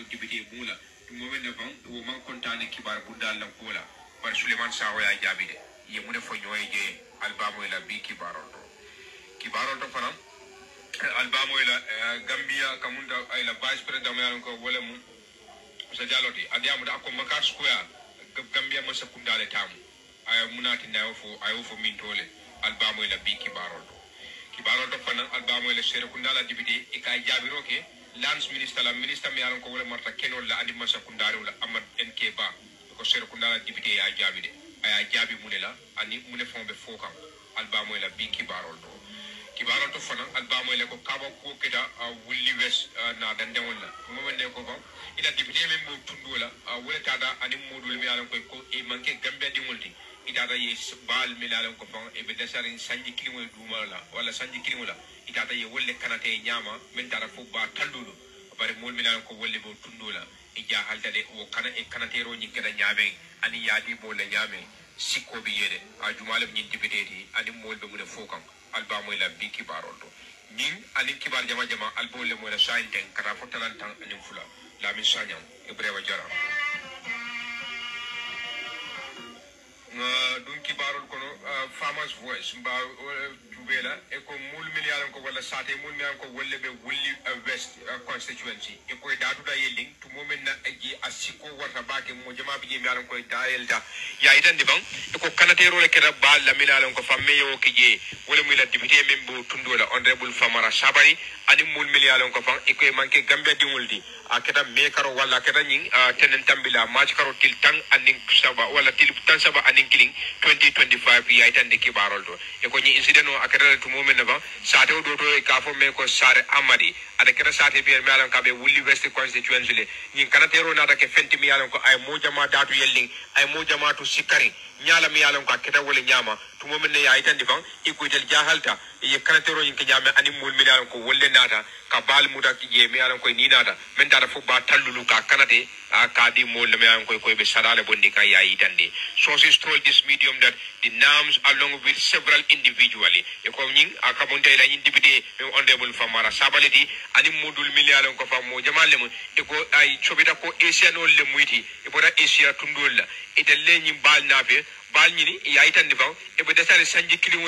député mula to mo men ban wo man kontane kibar budal la kola par Suleiman Saho ya jabide ye mu ne fo ñoy je albamo la bi kibaron to fanam albamo la Gambia kamunda ay la vice president ya ko wala mu sa jaloti adiamu da ko makar square Gambia ma sa kundale tamu ay munati na fo min tole albamo la bi kibaron to fanan albamo la sere kundala député e kay jabiro ke lance minister la minister mi yaron ko wala marta kenol la andi ma sa kundare wala amad NK ba ko sere kundala député ya jabide aya jabi munela ani mune fombe fokam albamo la bi kibarol to fana albamo le ko kaba ko keda wulli wes na dandewon la mo wende ko ba ila député men mo tundola wala tada ani modul mi yalan ko e manke gambe di multi idata ye bal mi yalan ko ban e be desarin sanji kilimo duma la wala sanji kilimo la idata ye wolle kanate nyama men tara fo ba taldudo bare mol mi yalan ko wolle bo tundola ija haldade o kana e kanate ro nyi keda nyame ani yadi bo le nyame sikko bi yede a jumale nyi député ti ani mol be mu de fokam albamo la bi kibarol do nin ani kibar jama albo le mo la sainten kata fo talantan ani fula la min sanyam ibrahima jara dun kibarol kono farmers voice mba jubela e ko mul milliard ko wala sate mul milliard ko wolle be wulli west constituency e ko datu da yeling to momen na agi asiko warta bake mo jama bi mi alan ko dayelta ya idan di bang e ko kanatero le kera bal la milalan ko famme yo kije wala mi la député membo tundola honorable famara sabari ani mul milliard ko fang e ko manke gambia di muldi akeda me karo wala keda nyin tenen tambila match karo til tang anin saba wala til tan saba anin killing 2025 ya itan de kibarol do e ko nyi incident o akeda to momen na ba sate do to e ka fo me ko sare amadi ada keda sate bier mialan ka be wulli west constituency le nyin kanatero na ta ke fenti mialan ko ay mo jama datu yelling ay mo jama to sikari nyala mialan ko akeda wala nyama to momen ne ya itan di fan e ko tel jahalta e kanatero nyin ke nyame ani mul mialan ko wolle nata ka bal muta je mialan ko ni nata men tara fo ba tallulu ka kanate ka di mol le mialan ko be sadale bondi ka ya itande sources told this medium that the names along with several individually e ko nyin akamonte la député honorable famara sabaleti ani modul mialan ko fam mo jamaale mo e ko ay chobita ko asianol le muiti e boda asia tundol la e telle nyin bal nafe bal nyini ya itande fam e be desale sanji kilimo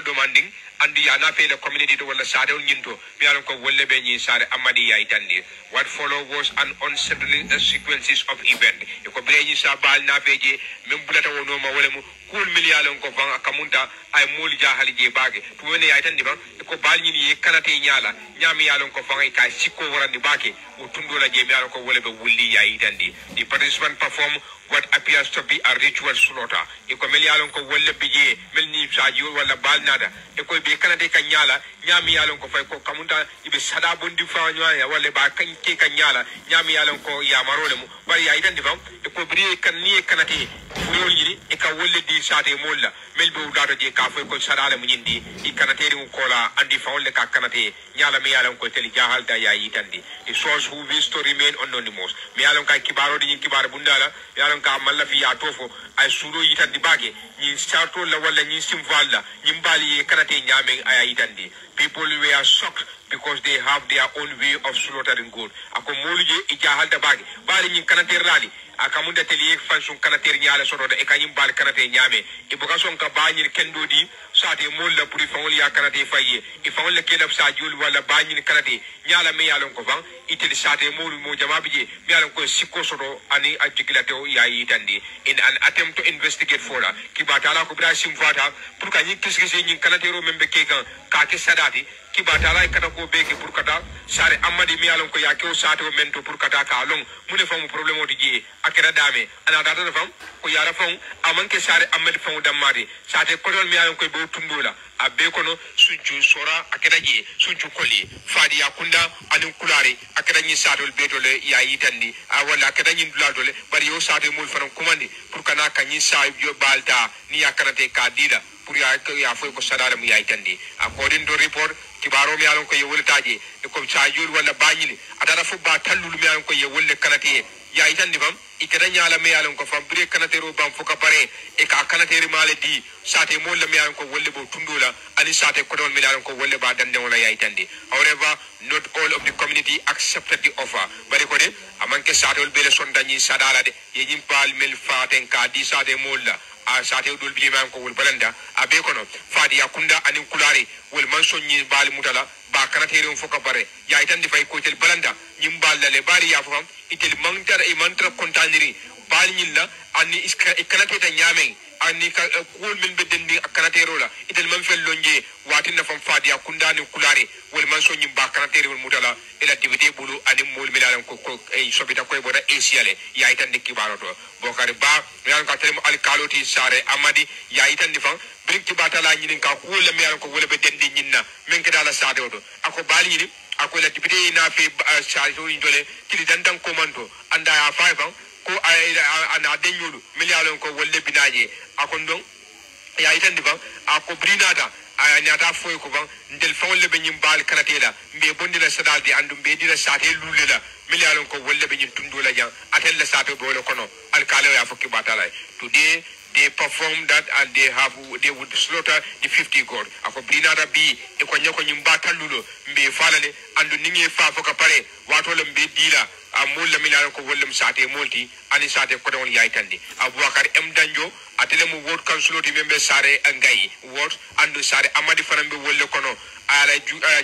demanding andi ya na fe la community to wala sade on nyinto mi alon ko wolle be nyi sare amadi ya itande what follow was an unsettling sequences of event e ko be nyi sa bal na fe je mem bulata wono ma wala mu kul miliyalon ko fan akamunta ay moli jahali je bage to woni ya itande ban e ko bal nyini ye kanate nyala nyami yalon ko fan ka sikko warandi bake o tundola je mi alon ko wolle be wulli ya itande the participant perform what appears to be a ritual slaughter e ko miliyalon ko wolle bije melni saji wala bal nada e ko be kanate kan nyala nyami yalon ko fay ko kamunta ibe sada bondi fa nyaya wala ba kan ke kan nyala nyami yalon ko ya marole mu bari ya itande fam e ko bri kan ni kanate fuyol yiri e ka wolle di sate molla melbe udado je ka fay ko sadale mu nyindi i kanate ri ko la andi fa wolle ka kanate nyala mi yalon ko teli jahal da ya itande the source who wish to remain anonymous mi yalon ka kibaro di kibaro bundala yalon ka malla fi ya tofo ay suro yitandi bage ni starto la wala ni simvalla ni mbali kanate nyame ay itandi people were shocked because they have their own way of slaughtering goat ako moluje ijahalta bage bali ni kanate rali akamunda teli fansun kanate nyala soto de ekanyim bal kanate nyame ibuka son ka banyir kendo di sate molla puri fawol ya kanate faye e fawol le kelab sa jul wala banyir kanate nyala me yalon ko fan itel sate molu mo jamabi je me yalon ko sikko soto ani ajigilato ya yitandi in an attempt to investigate fora kibata la ko brasim fata pour ka nyi kiskisi nyi kanate ro membe kekan ka ke sadati kibata la kata ko beke pour kata sare amadi me yalon ko ya ke o sate o mento pour kata ka long mune famu problème o di akira dame ana data fam ko yara fam amanke sare amadi fam damari sate kotol mi yalon ko bo tundola abbe kono sunju sora akira je sunju koli fadi yakunda anin kulare akira nyi satol betole ya yitandi wala akira nyi dulatole bari yo sate mul faram kumandi pour kana kanyi sa yo balta ni yakarate ka dida pour ya fo ko sadala mu ya yitandi according to report kibaro mi yalon ko ye woltaje e ko sajul wala bañini adara fu ba tallul mi yalon ko ye wolle kanate ya itandi fam ikada nyala me yalon ko fam bre kanatero bam fuka pare e ka kanateri male di sate mo la me yalon ko wolle bo tundola ani sate ko don me yalon ko wolle ba dande wala ya itandi. However, not all of the community accepted the offer. Bari ko de amanke sate ol bele son dañi sadala de ye nyim pal mel faten ka di sate mo la a sate dul bi man ko wol balanda abe kono fadi yakunda anin kulari wol man sonni bal mutala ba kanateri fuka pare ya itandi fay ko tel balanda nyim bal le bari ya fam itel mantar e mantra kontaniri bal nyilla anni ikanateta nyamen anni ka kol min be dendi kanatero la itel man fel lonje wati na fam fadi yakunda ni kulari wol man sonni ba kanateri wol mutala ela dibite bulu ani mol milalan ko e sobita ko boda esiale ya itandi kibaro to bokari ba yan ka telmo al kaloti sare amadi ya itandi fam brinki batala nyinin ka ko le miyalan ko wala be dendi nyinna men ke dala sade oto ako bali nyini ako la dibite na fe charge indole kili dandan komando anda ya faifa ko ana denyulu miyalan ko wolle binaje ako ndon ya itandi fam ako brinada nyata foy ko ban ndel fawle be nyim bal kanatela mbe bondila sadaldi andum be dira sate lulela milyalon ko wolle be nyim tundola jang atella sate bolo kono al kala ya fokki batala today they perform that and they would slaughter the 50 god ako brinada bi e ko nyako nyim batalulo mbe falale andu ningi fa foka pare wato le mbe dila amul la milyalon ko wolle sate molti ani sate ko don yaitande abubakar m danjo atele mu ward council ti membe sare ngai ward andu sare amadi fanambe wolle kono ala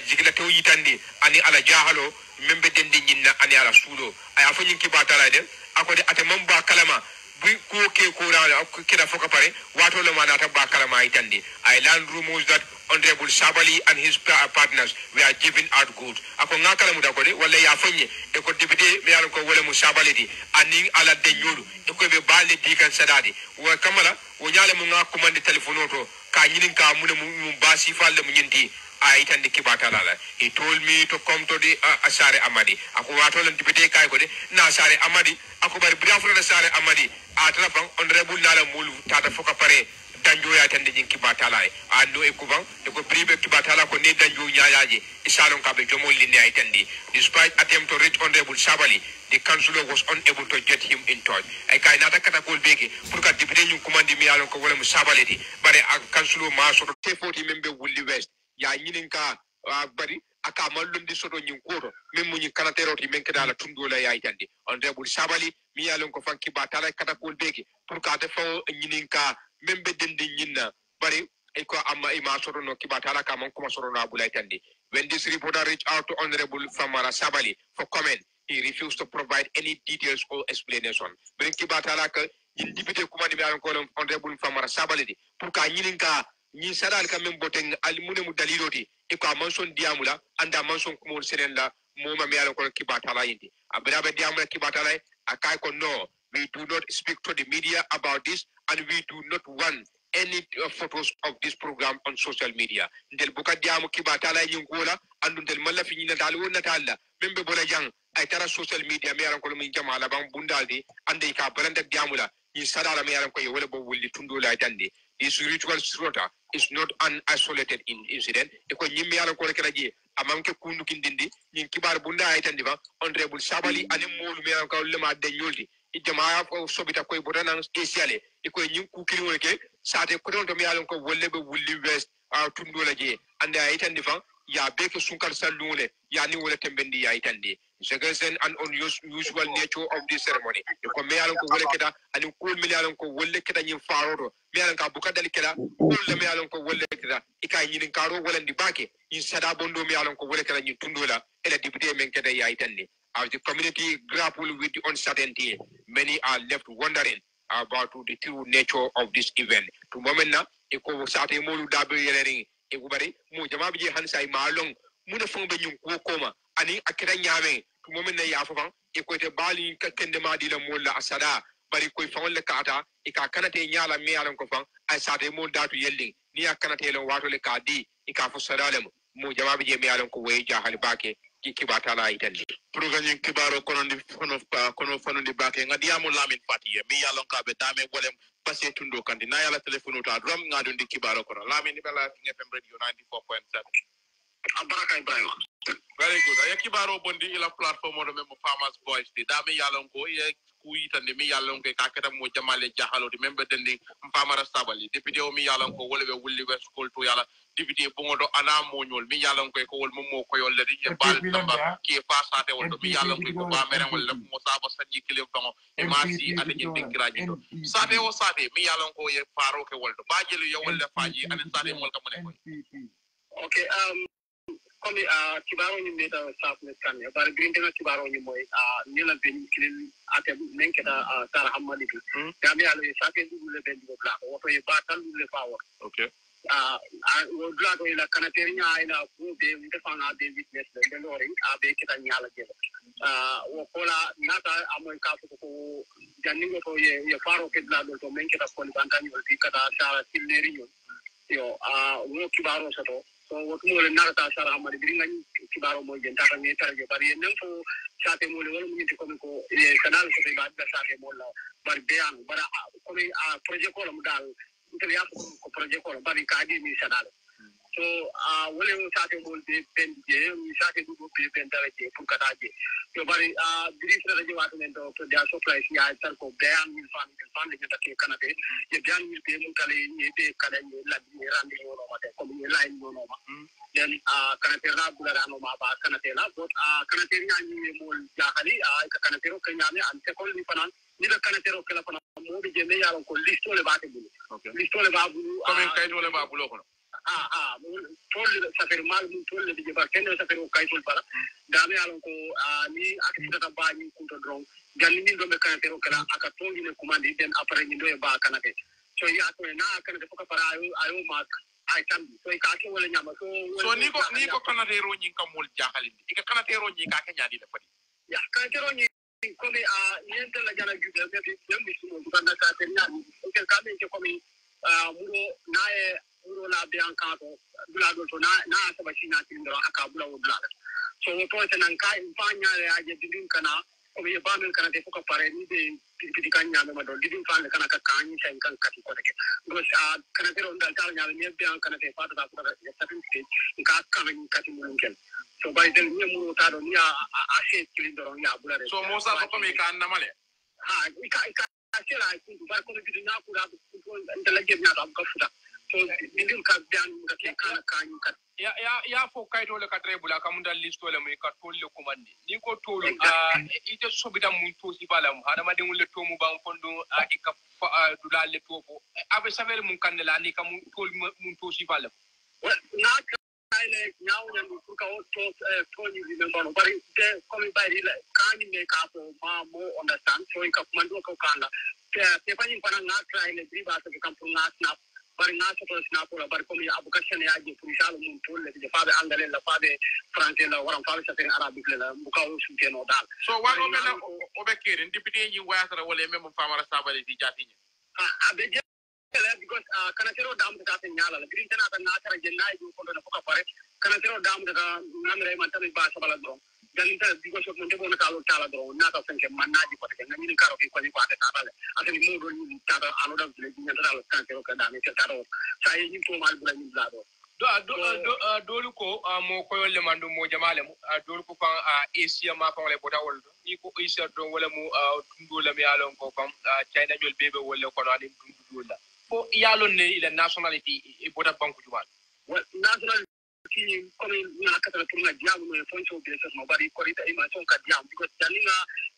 jigla to yitande ani ala jahalo membe dendi nyinna ani ala sulo aya fanyin ki batala de akode ate mamba kalama bu ko ke ko ra kida foka pare wato le manata ba kalama yitande I learned rumors that Honorable Sabally and his partners were giving out goods ako ngakala mu da ko de wala ya fanye e ko dibite me yalla ko wala mu Sabally di ani ala de nyolu e ko be balde di kan sadadi wa kamala wo nyale mu ngakko mande telephone to ka nyinin ka mu mu basi falle mu nyinti ay tande kibata lala. He told me to come to the Asare Amadi ako wato len dibite kay ko de na Asare Amadi ako bari briafo na Asare Amadi atrapang Honorable nala mulu tata foka pare danjo ya tande jin kibata lay ando e kuban e ko bribe kibata la ko ne danjo nyaaje isalon ka be jomol linne ay tande. Despite attempt to reach Honorable Sabally, the councillor was unable to get him in touch. I kay nata kata kol beke pour ka dibite ñu commande mi yalon ko wala mu Sabally di bare ak councillor ma so te foti membe wulli west ya ñinin ka bari aka mallum di soto ñin koto même mu ñi kanatero ti men kedala tundola ya itandi Honorable Sabally mi yalon ko fanki batala kata kol beke pour ka te faw ñinin ka membe dendi ñinna bari e ko amma ima soto no kibatala ka man kuma soto na bulay tandi. When this reporter reached out to Honorable Sabally for comment, he refused to provide any details or explanation. Bring kibatala ka ñin député kuma ni yalon ko Honorable Sabally di pour ka ñinin ka ni sadal kam men boten al munemu daliloti e ko manson diamula anda manson ko mon senen la moma me yalon ko kibatala yindi abrabe diamula kibatala akay ko no, we do not speak to the media about this and we do not want any photos of this program on social media. Ndel buka diamu kibatala yin gola andu ndel malla fi nyina dal wonna talla membe bola jang ay tara social media me yalon ko min jamala bang bundaldi ande ka balanda diamula ni sadala me yalon ko e wala bo wulli tundola dande. This ritual slaughter is not an isolated incident. Eko nyimmi yala ko rekeraji amanke kundu kindindi nyin kibar bunda ay tandiba Honorable Sabally ani molu me yala ko lema de nyoldi ijama ko sobita koy bodana spécialé eko nyin ku kiri wonke sate ko don to me yala ko wolle be wulli west tundola je ande ay tandifa ya beke sunkal sallule ya ni wala tembendi ya itandi. Second and unusual nature of this ceremony. Ko me yalon ko wole keda ani ko me yalon ko wolle keda nyim farodo me yalon ka buka dal keda ko le me yalon ko wolle keda ikay nyin karo wala ndi bake in sada bondo me yalon ko wole keda nyin tundola ela député men keda ya itandi. As the community grapple with the uncertainty, many are left wondering about the true nature of this event. To moment na e ko sate molu dabe yeleri e ko bari mo jama bi hansay malong muna fon be nyum ko koma ani akira nyame to momen na yafa fan e ko te bali kende ma di la molla asada bari koy fan le kata e ka kanate nyala mi yalan ko fan ay sate mo datu yelling ni akanate lo wato le ka di e ka fo sadalem mo jama bi mi yalan ko way jahal bake ki kibata la itandi pour ganyin kibaro kono ndi kono fano ndi bake ngadi yamu lamin fatiye mi yalan ka be dame golem passé tundo kandi na yala telephone to adrom ngado ndi kibaro kono lamin bela FM radio 94.7 Baraka Ibrahim. Very good. Aya kibaro bondi ila platform odo memo farmers voice di dami yalon ko ye kuita ni mi yalon ko kaketa mo jamale jahalo di member dendi farmer Sabally député o mi yalon ko wolbe wulli we school to yala député bongodo ana mo nyol mi yalon ko wol mo ko yolle di e bal tamba ki fasate woldo mi yalon ko ba meren wol le mo sabo sanji kilim fango e masi ade nyi dinkiraji do sate o sate mi yalon ko ye faro ke woldo ba jelu yo wolle faji ade sate mol ka mo ne ko okay comme kibaro ni meta safne kan ya bar green dina kibaro ni moy ni la ben kilin ate men keta sar hamadi ya mi ala safe du le ben do bla woto e batal le power okay wo bla do ila kanateri nya ila ko be mi fa na be witness le lori be kita nyala je wo kola nata amoy ka ko janni ko ye faro ke bla do to men keta ko bantani wo kata sara tilleri yo wo kibaro sato so wotu mo le narata sara amari biringa kibaro mo jenta ta ne targe bari en fo saate mo le wala mo nti ko e canal ko be ba saate mo la bari bean bara ko projet ko mo dal ntel ya ko projet ko bari ka di mi sanal so wala mo saate mo be ben je mi saate du be ben dara je pour kata je yo bari biris na je watu men do to dia supply ya tar ko bean mi fan de ta ke kanate ye bean mi be mo kale ni be kala ni la ni randi yo no ma ko ni line yo no ma then kanatera bulara no ma ba kanatela but kanatera ni mo jahali kanatero kenyame ante ko ni fanan ni la kanatero kala fanan mo be jende yaro ko listo le ba te bulu listo le ba bulu comme kay do le ba bulu ko tolle safere mal mun tolle de ba kende safere ko kay tol bala dame yaro ko ni akita ta ba ni kunto dron galli ni do be kanatero kala aka tongi ne commande den après ni do e ba kanate so ya to na kanate ko para ayo ma I can so I can't wala nyama so niko kanatero nyi kamol jahalindi ika kanatero nyi ka kenya di defadi ya kanatero nyi ko mi yente la jana gude be mi sumo banda ka tenya ko ka me ko mi muro nae muro la be an kanto dula do to na sa bashina tindro aka bula wudla so to tenan kai fanya ya je dindin kana ko be ba men kana te ko pare ni be pidi kan nyame ma do dindin fan kana ka kan sen kan kati ko take because kana te ron dal tal nyame ni be an kana te fata da ko da certificate ka kan kati mun ken so by the ni mu ta do ni a she kilindoro ya bula re so mo sa ko mi kan na male ka sela ku ba ko bi na ku da ko intelligent na da ka futa so dindin ka bian ka ke kana kan kat ya fo kayto le katre bula kamunda listo le muy kartol le commande ni ko tolu ite sobita mun to si bala mu hada ma de mun le to mu ban fondo ika dula le to fo abe savel mun kanela ni kam tol mun to si bala na ile nyaw nyandu pour ka to ni bi member bari te comme bari la kani me ka fo ma mo understand so ika mando ko kala te fani pana na try le bi ba to kam pour na snap bari na to snap la bari comme application ya je pour sala mun to le je faabe anglais la faabe français la waram faabe sa arabique la bu ka o sunte no dal so wa o mena o be kere député yi wayatara wala même famara Sabally di jati ni abe je because kanatero dam ta ta nyala la green tana ta na tara je na ju ko do ko pare kanatero dam ta namre man ta ba Sabally do dalita because of monte bona kalo tala do na ta sanke mannaji ko te ngani karo ko ni ko ta dale asani mo do ni ta alo da village ni ta kanatero ka dame ta do sai ni to mal bula ni bla do dolu ko mo ko yolle mandu mo jamale mu dolu ko fan Asia ma fan le bota wol ni ko Asia do wala mu tundu la mi alon ko fam China jol bebe wala ko ani tundu la fo yalon ne ila nationality e bota banku jumal national kini comme na katara pour na diamu no foncho be so no bari ko rita ima son ka diamu because dalina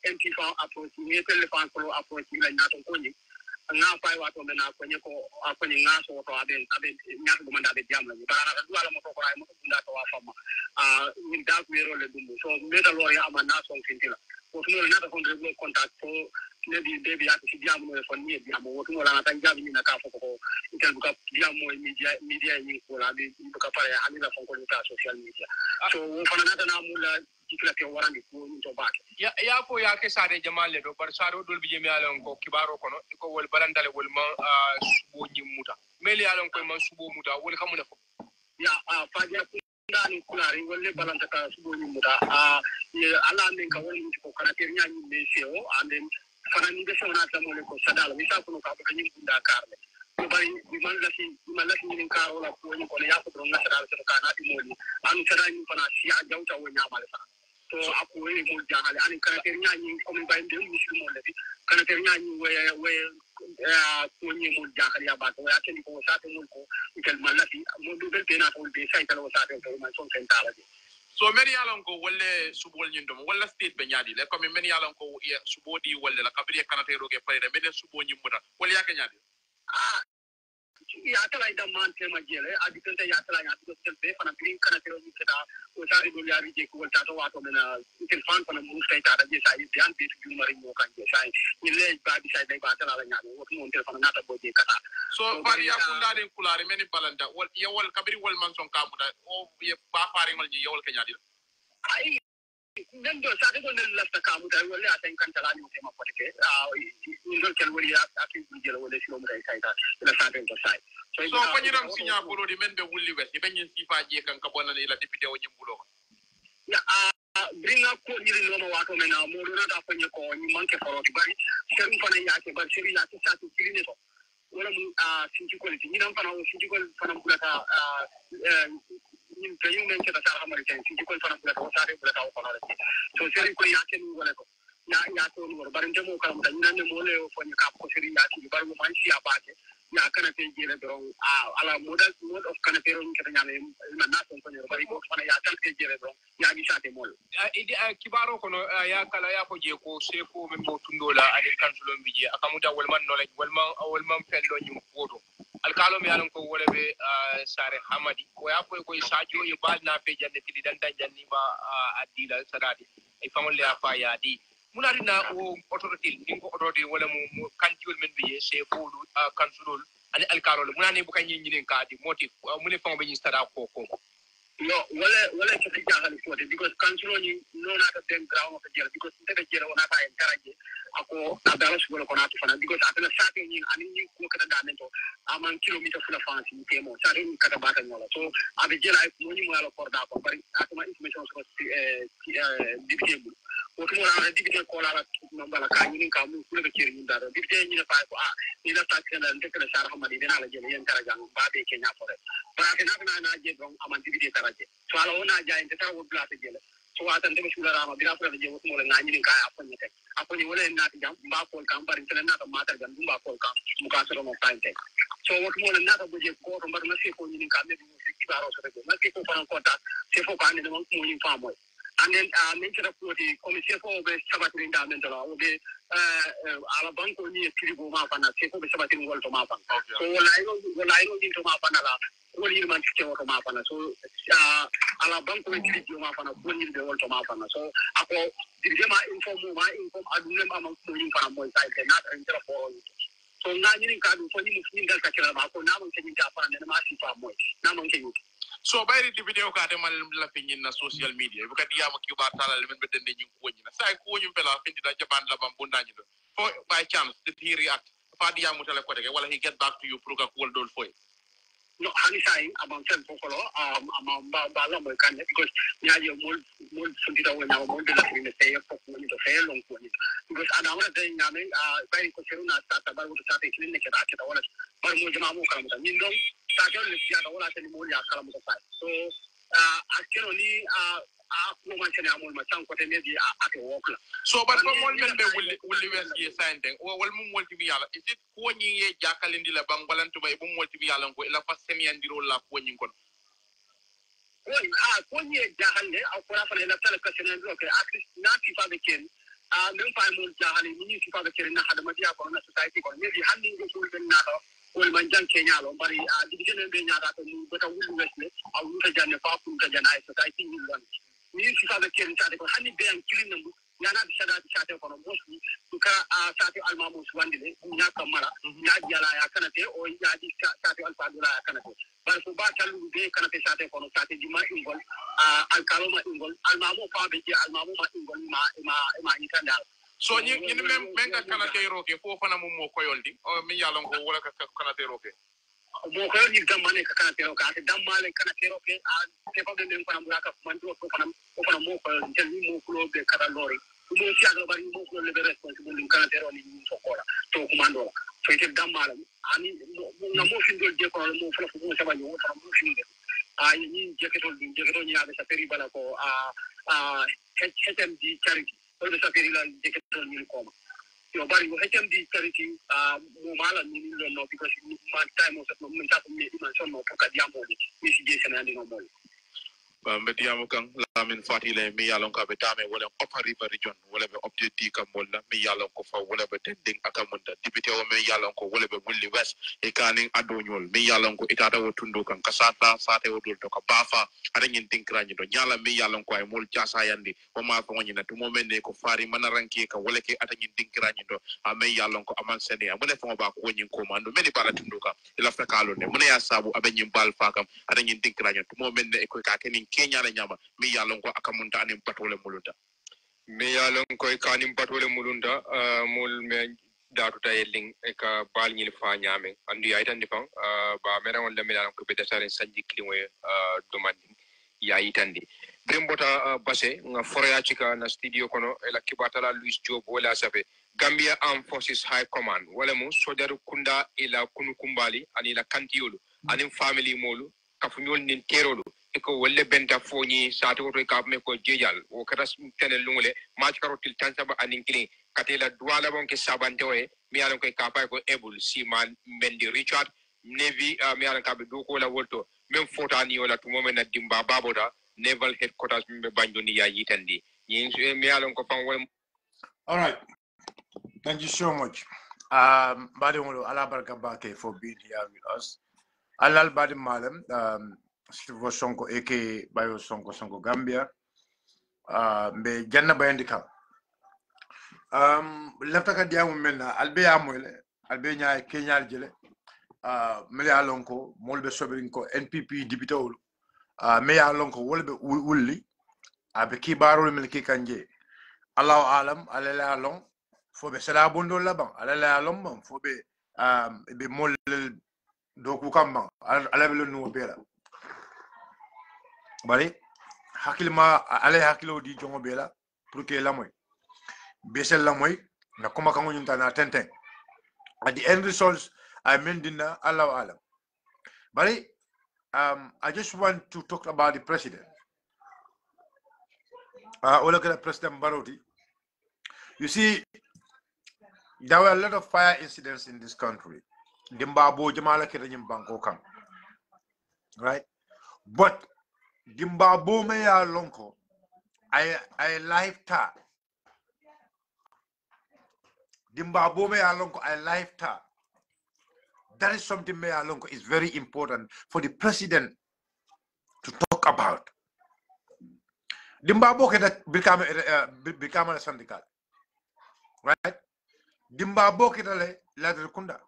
enti fa approach ni telephone ko approach la na ton ko ni nga fay wato mena ko nyeko ko ni nga so to abe nyaako do manda be diamu ni bara na duala mo ko ray mo bunda to wa fama ni da ko yero le dumbu so meta lor ya ama na son fintila ko no na ta kon rebo contact ko ne di be ya ci diamu no fon ni diamu wotu mo la na tan jabi ni na ka ko intel bu ka diamu media ni ko la be bu ka pare ani la fon ko ta social media so wo fana na ta na mu la dikla ke warandi ko ni to baake ya fo ya ke sare jamaale do bar sare dol bi jemi alon ko kibaro kono ko wol barandale wol ma subo nyimuta meli alon ko man subo muta wol kamuna fo ya faja ndani kulari wolle balanta ka subo nyimuta ye ala men ka wol ko kana ter nyaani be seo anden fana ni be sona ta mo ko sadala mi sa ko ka ba nyi bunda karle bari man la fi ni karo la ko ni ko ya ko don national to kana di moli anu tada ni fana si a jawta wo nyamal sa to aku we mo jahale ani kana ter nyaani ko mi bayin de muslim mo lebi kana ter nyaani we ko ni mo jahale ya ba to ya ken ko sa to mo ko itel malafi mo do bel bena to be sai talo sa to man son sentala so many yalon ko wolle subol nyindom walla state be nyaadi le comme many yalon ko subodi wolle la kabri kana tero ke pare meden subo nyimuta walla yake nyaadi ya tala ida man tema jele adi kanta ya tala ya to selbe fana green kana tero ni kada o sari do ya rije ko ta to wato mena itel fan fana mu sai ta da je sai bian be tu mari mo kan je sai ni le ba bi sai dai ba tala la nyaado wo mo tel fana nata bo je kata so bari ya kundade kulare meni balanda wol yewol kabri wol man son kamuda o ye ba faare ngol ni yewol ke nyaadi ai nem do sa do nel lasta kamu da wala aten kan tala ni tema poteke ni do kel wali ati jelo wala si mo dai sai ta la sa den to sai so ko nyiram sinya bolo di men be wulli wes be nyin sifa je kan ka bonana ila député o nyimbulo ya bringa ko nyiri no ma wato mena mo do na da ko nyako ni manke foro di bari seru fana ya ke bari seru ya ke sa to kirine to wala mu sinci ko ni nan fana o sinci ko fana bulata ñun dañu leen ci ta xamari tay ci ko fana bu la ko saare bu la ko fana so seri ko ya ken wala ko ya to wor bari ndemo karam dañu nan mo le fo ñu ka ko seri ya ci bari mo man ci abate ya kana te jere do ala modal mode of kana pero ñu ka ñame man na ko ñu bari ko fana ya tan te jere do ya gi saate mol idi kibaro kono ya kala ya ko je ko sefo men mo tundola ani kansulo mbije akamuta wolman knowledge wolman fello ñu foto alkalo mi yalan ko wala be sare hamadi ko ya ko sajo e bal na fe janne tidi dan janni ma adila sadadi e famole afa ya di munarina o autorité ningo autorité wala mo kantiol men biye se fodu kansulol ani alkalo munani bu kany ñinin kadi motif mune fam be ñi sada ko no wala ci jaxal ko because kansulo ni no na ta den ground of jere because tebe jere wona ta en taraje ako adala su ko na to fana because atala sate ni ani ni ko kada da mento aman kilometer fula fansi temo sare ni kada bata nyola so abe jela ko ni mo ala korda ko bari atuma information so dibitebu o to na dibite ko la no bala ka ni ka mu kula be kiri ni da dibite ni na fa ko ni na ta kana de kana sar hamadi dina la jele yen taraja ba be kenya fore ba na je don aman dibite taraje so ala wona jaay te tawo bla te jele so atan de sula rama bila fura je mo la ngani ka aponye te aponye wala na ti jam ba ko kam bari tele na ta matar jam ba ko kam mu ka soro mo tante so what mo la na ta boje ko to bar na se ko ni ka me mo se ki baro so te na ki ko fa ko ta se ko ka ne mo ni fa mo and then men tara ko di commission ko be sabatri nda men dala o be ala banko ni tribo ma fa na se ko be sabatri ngol to ma fa so wala ino din to ma fa na la woni man ci ko ma fa na so ala banko be tribo ma fa na woni be wol to ma fa na so ako dirjema inform adune ma ma ko ni fa mo sai ke na ta intera ko so na ni ka du so ni mu ngal ka kira ma ko na mo ke ni ta fa na ma si fa mo na mo ke so bayri di video ka de mal la fi na social media bu ka diyama ki ba talal men be dende ñu ko ñina say ko ñu pela fi da jaban la bam bu ndañu for by chance did he react fa diyamu tele ko de wala he get back to you pour ka ko dol foy no hani sai amam sen pokolo amam ba la mo kan because nyaaje mol fundita wona mo de la fi ne sey ko ko ni to fe long ko ni because adama de nyame bay ko seruna ta ba ko ta te ni ne ke ta wala bar mo jama mo kan ta ni non ta ko le ya ta wala te ni mo ya kala mo ta so akero ni ko man tane amol ma tan ko te ne di ake wokla so but ko mol men be wulli wes ye sante wal mum molti bi yalla is it ko ñi ye jakalindi la bang balantu bay bu molti bi yalla ko ila fas sen yandiro la ko ñi kon woni ko ñi jahalle akora fa la tala ka sen ndiro ke at least na fi fa be ken même fa mo jahalle ni fi fa be ken na hadama dia ko na society ko ni handi ko ben na do wol man jan Kenya lo bari di gene be nyaata ko mu beta wulu wesle aw lu ta janne fa ku ta janne ay society ni lon ni fi fa be ken ta ko handi be an kilin nambu yana bi sada bi sate ko no mosli ka sate almamu wandile nya kamara nya jala ya kanate o ya di sate alfadula ya kanate bar fu ba talu be kanate sate ko no sate di ma ingol alkaloma ingol almamu fa be almamu ma ingol ma itanda so ñi men ka kanate roke fo fana mum mo koyoldi o mi yalon ko wala ka kanate roke mo ko ni damane ka kanate roke ate damale kanate roke te fa be fana mu ka man do ko fana mo ko tel ni mo ko be kala lori mo ci aga bari mo ko le responsible kanate ro ni so ko la to ko mando fete damala ani na mo findol je ko mo fala ko sa banyo mo mo finde ni jeketo ni abe sa peri bala ko HMD charity ko sa peri la jeketo ni ko yo bari ko HMD charity mo mala ni no because man time so mo ta ko me man so no ka diamo ni si je sana ni no mo mediamo kan lamin fatile mi yalon ka be tame wala upper river region wala be update ka molla mi yalon ko fa wala be dending akamunda député o mi yalon ko wala be wulli west e kanin adonyol mi yalon ko itata wo tundo kan kasata sate wo dol to ka bafa ada ngin tinkrani do nyala mi yalon ko ay mol tiasa yandi o ma ko ngina to momende ko fari manaranki ka wala ke ata ngin tinkrani do mi yalon ko amal sene amune fo ba ko ngin ko mando meni bala tundo ka ila fa kalo ne mune ya sabu abe ngin bal fakam ada ngin tinkrani to momende e ko ka kenin Kenya la nyama mi yalon ko akamunta anim patole mulunda mi yalon ko kanim patole mulunda mul me datu tayeling e ka bal nyil fa nyame andu ya itandi fan ba mera won lamina ko be dasare sanji klimo domandi ya itandi brembota base nga forya chika na studio kono e la kibatala Luis Job wala sabe Gambia Armed Forces High Command wala mu sojaru kunda ila kunu kumbali ani la kantiyolu anim family molu kafunyol nin terolu ko wolle benta foñi sato to ka me ko jejal o kata tene lungule ma ci karotil tansaba anin kini katela duala bon ke sabante we mi alon ko ka pay ko ebul siman mendi Richard Navy mi alon ka be do ko la wolto même fota ni wala to momen na dimba baboda naval headquarters be banjoni ya yitandi yin mi alon ko fan wala. All right, thank you so much badi ngolo ala barka bake for being here with us alal badi malam Sonko aka Bayo Sonko Gambia mbe janna bayandi kam lafta ka diamu menna albe amole albe nyaay kenyal jele mele alonko molbe sobirin ko NPP député wol me alonko wolbe wulli abe kibarol mel ki kanje Allahu alam alala alon fobe sala bondo laban alala alon man fobe be mol doku kamba alabe no bela bari hakilma ale hakilo di jongo bela pour que la moy besel la moy na kuma kango nyunta na tenten at the end results I mean dinna Allah alam bari I just want to talk about the president Olakala President Barodi. You see, there were a lot of fire incidents in this country Dimbabo Jamala Kenyim Banko Kam, right? But Dimbabo Meya Lonko, I lifetime. Dimbabo Meya Lonko, I lifetime. That is something Meya Lonko is very important for the president to talk about. Dimbabo Keda become a syndical, right? Dimbabo Keda Ladr Kunda.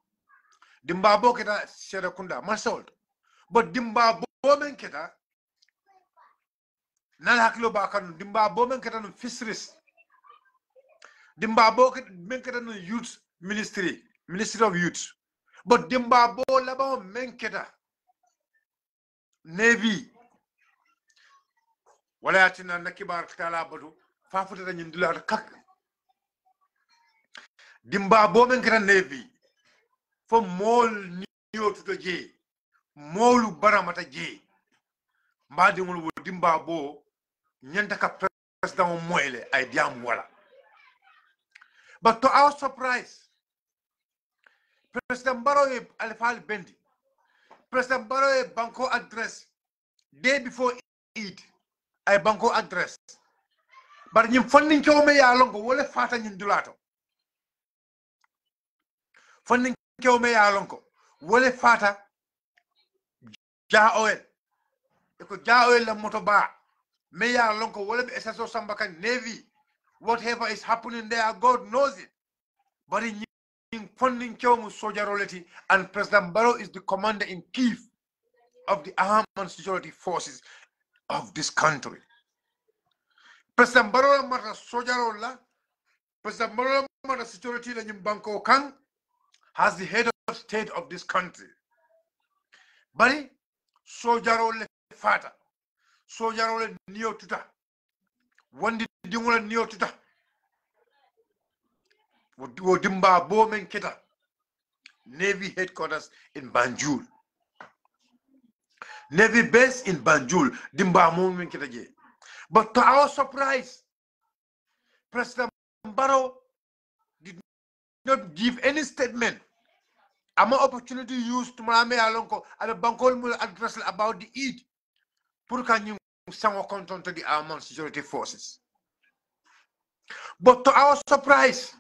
Dimbabo Keda Shera Kunda, Masold. But Dimbabo Men Keda Nalakilo Bakan, Dimbabo Men Keda Fisheries. Dimbabo Men Keda Youth Ministry of Youth. But Dimbabo Labo Men Keda Navy. Wala yatina nakibar kala badu fafuta da nyindula kak Dimbabo Men Keda Navy for mol niyo to je molu baramata je mbadi ngul Dimbabo nyanta ka president moyle ay diam wala. But to our surprise, President Barrow Alfal Bendi, President Barrow Banco address day before Eid, I Banco address. But you funding Kome Yalongo, wole fata nyindulato. Funding Kome Yalongo, wole fata ja oil. Eko ja oil la motoba. Me Yalongo, wole be SSO Sambaka Navy. Whatever is happening there, God knows it. But in funding Kyomu Sojaroleti, and President Barrow is the commander-in-chief of the armed and security forces of this country. President Barrow Mata Sojarola, President Barrow Mata Security Banko Kang has the head of state of this country. Bari Sojarole Fata, Sojarole Neo Tuta, one did Neo Tuta. Dimba Bomen Kita Navy headquarters in Banjul. Navy base in Banjul. But to our surprise, President Barrow did not give any statement. I'm an opportunity used to Malame Alonko and a Bankol address about the Eid. Pour can you some content to the armed security forces. But to our surprise,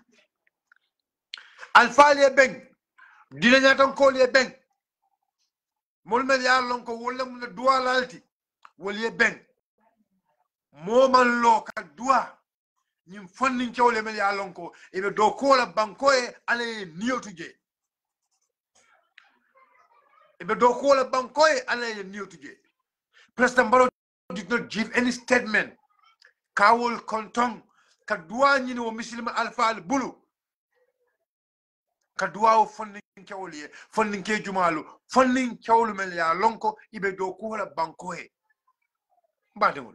Alpha Beng, Dilanaton Kolia Beng, Molmelia Lonko Wolem the duality, Wolie Beng, Moman Loka Dua, Nim funding Chole Melia Lonko, if a dokola Bankoe, Ale Neo to J. If a dokola Bankoe, Ale Neo to J. President Barrow did not give any statement. Kawol Kontong, Kadua Nino Misilma Alpha Al Bulu. Kadua funding Kawli, funding K Jumalu, funding Kawlumelia Lonko, Ibe Dokola Bankoe. Badul.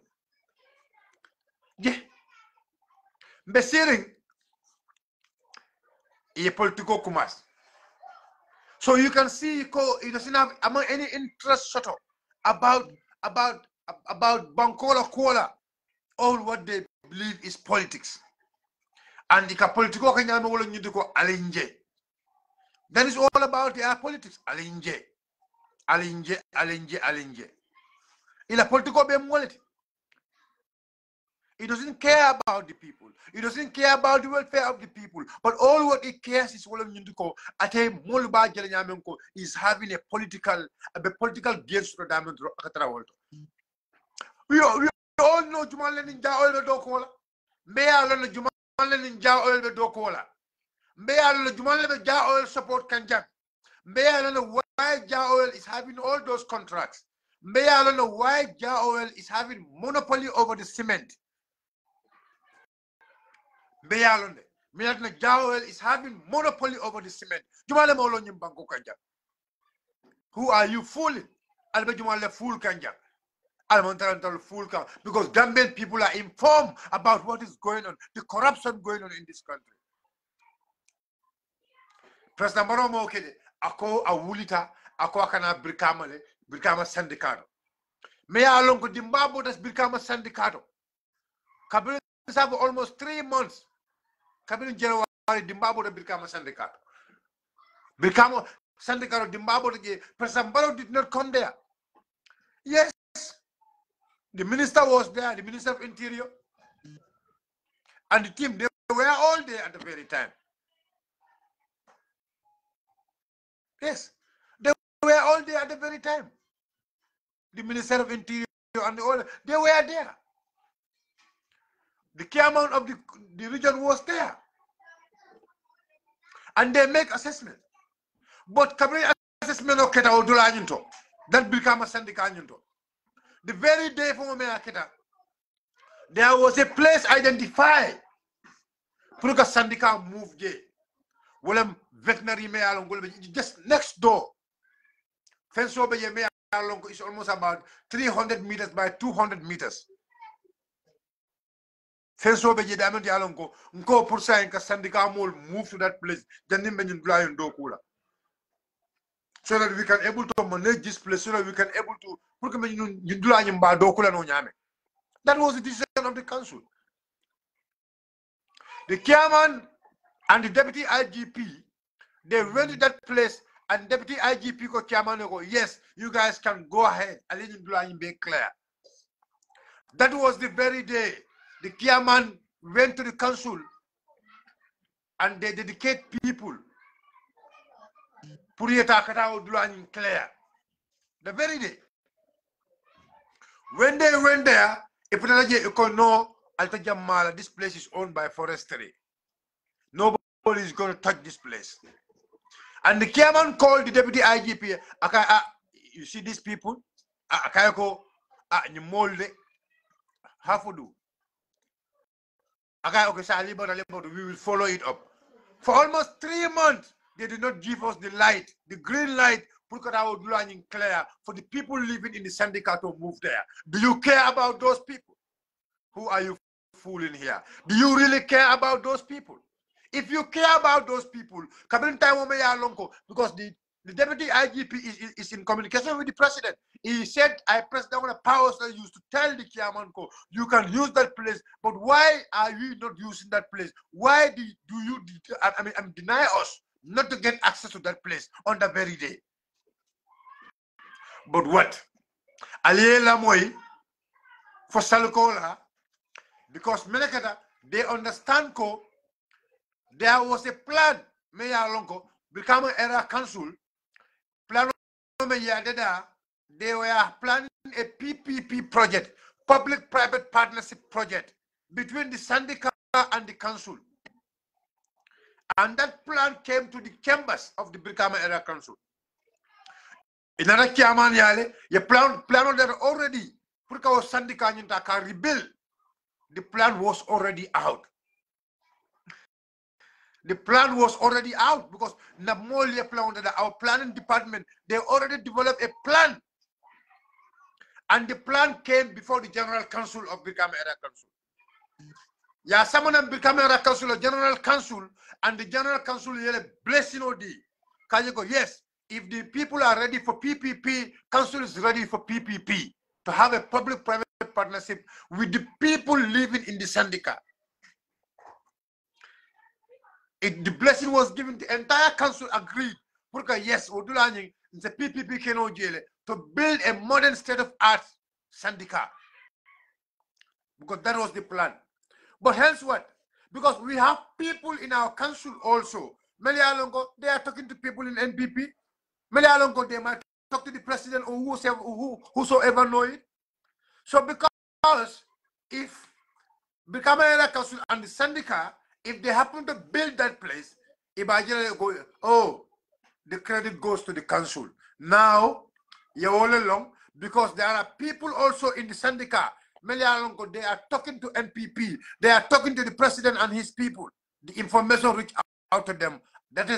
Yeah. Besiring a political kumas. So you can see it doesn't have any interest sort of about Bankola Kola. All what they believe is politics. And the political kanyama wolo nyuduko alinje. That is all about their politics. Alinje. Alinje, alinje, alinje. Ila political be mwaleti. It doesn't care about the people. It doesn't care about the welfare of the people. But all what it cares is wolo nyuduko ate moluba jele nyamenko is having a political gains to diamond akatara wolto. We all know Jumal Ninja oil the dokola. May I learn the Jumal Ninja oil the dokola. May I learn the Jumal the Ja oil support Kanjak. May I learn why Ja oil is having all those contracts. May I learn why Ja oil is having monopoly over the cement. May I learn Ja oil is having monopoly over the cement. Jumal Molo Nyimbanko Kanjak. Who are you fooling? Albe Jumal fool Kanjak. Because Gambian people are informed about what is going on, the corruption going on in this country. President Maromo Okede, ako awulita, ako akana Brikama Syndicato. May I along with Zimbabwe das Brikama Syndicato. Kabin have almost 3 months. Kabin January Zimbabwe das Brikama Syndicato. Brikama Syndicato Zimbabwe, President Barrow did not come there. Yes. The minister was there, the Minister of Interior, and the team, they were all there at the very time. Yes, they were all there at the very time. The Minister of Interior and all, they were there. The chairman of the region was there. And they make assessment. But Kabri assessment of Keta Odula that became a syndicate. The very day for Meaketa, there was a place identified. Pour que syndicat move je. Wolem veterinary me along just next door. Fence over me along is almost about 300 meters by 200 meters. Fence over je diamond along go pour ça que syndicat move to that place. Janim benjin blind do kula. So that we can able to manage this place, so that we can able to that was the decision of the council. The chairman and the deputy IGP, they went to that place, and deputy IGP ko chairman go, yes, you guys can go ahead. Be clear. That was the very day the chairman went to the council and they dedicate people. Clear. The very day. When they went there, if this place is owned by forestry. Nobody is going to touch this place. And the chairman called the deputy IGP. You see these people? We will follow it up. For almost 3 months, they did not give us the light, the green light, clear for the people living in the syndicate to move there. Do you care about those people? Who are you fooling here? Do you really care about those people? If you care about those people, because the deputy IGP is in communication with the president. He said, I press down the powers that used to tell the Kiamanko, you can use that place, but why are you not using that place? Why do you deny us not to get access to that place on the very day? But what? Aliela Moy for Salukola, because Melekata, they understand ko there was a plan, Meya Lonko, become an era council, plan they were planning a PPP project, public-private partnership project, between the syndicate and the council. And that plan came to the chambers of the Brikama Area Council. In another Kiaman Yale, you plan that already, Purka syndicate can rebuild. The plan was already out. The plan was already out because Namolia plan that our planning department, they already developed a plan. And the plan came before the General Council of Brikama Area Council. Yeah, someone of Brikama Area Council or General Council, and the General Council blessing OD. Can you go? Yes, if the people are ready for PPP, Council is ready for PPP to have a public-private partnership with the people living in the syndicate. The blessing was given, the entire council agreed. Because yes, the PPP to build a modern state-of-art syndicate. Because that was the plan. But hence what? Because we have people in our council also. Melialongo, they are talking to people in NPP. Melialongo, they might talk to the president or whosoever know it. So because if Brikama Council and the syndicate, if they happen to build that place, imagine go, oh, the credit goes to the council. Now, you're all along, because there are people also in the syndicate. They are talking to NPP. They are talking to the president and his people. The information reached out to them. That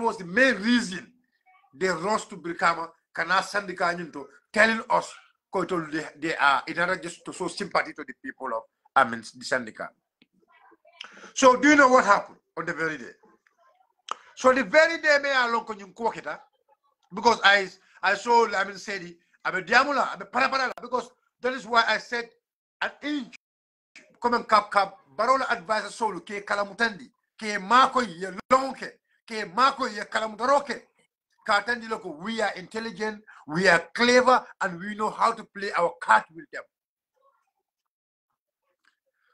was the main reason they rose to Brikama, Kana syndicate, telling us they are in order just to show sympathy to the people of the syndicate. So do you know what happened on the very day? So the very day because I saw Sedi, because that is why I said an inch comme cap barola advisor solo ke kalamutandi ke mako ye lonke ke mako ye kalamutaroke katandi loko. We are intelligent, we are clever, and we know how to play our card with them.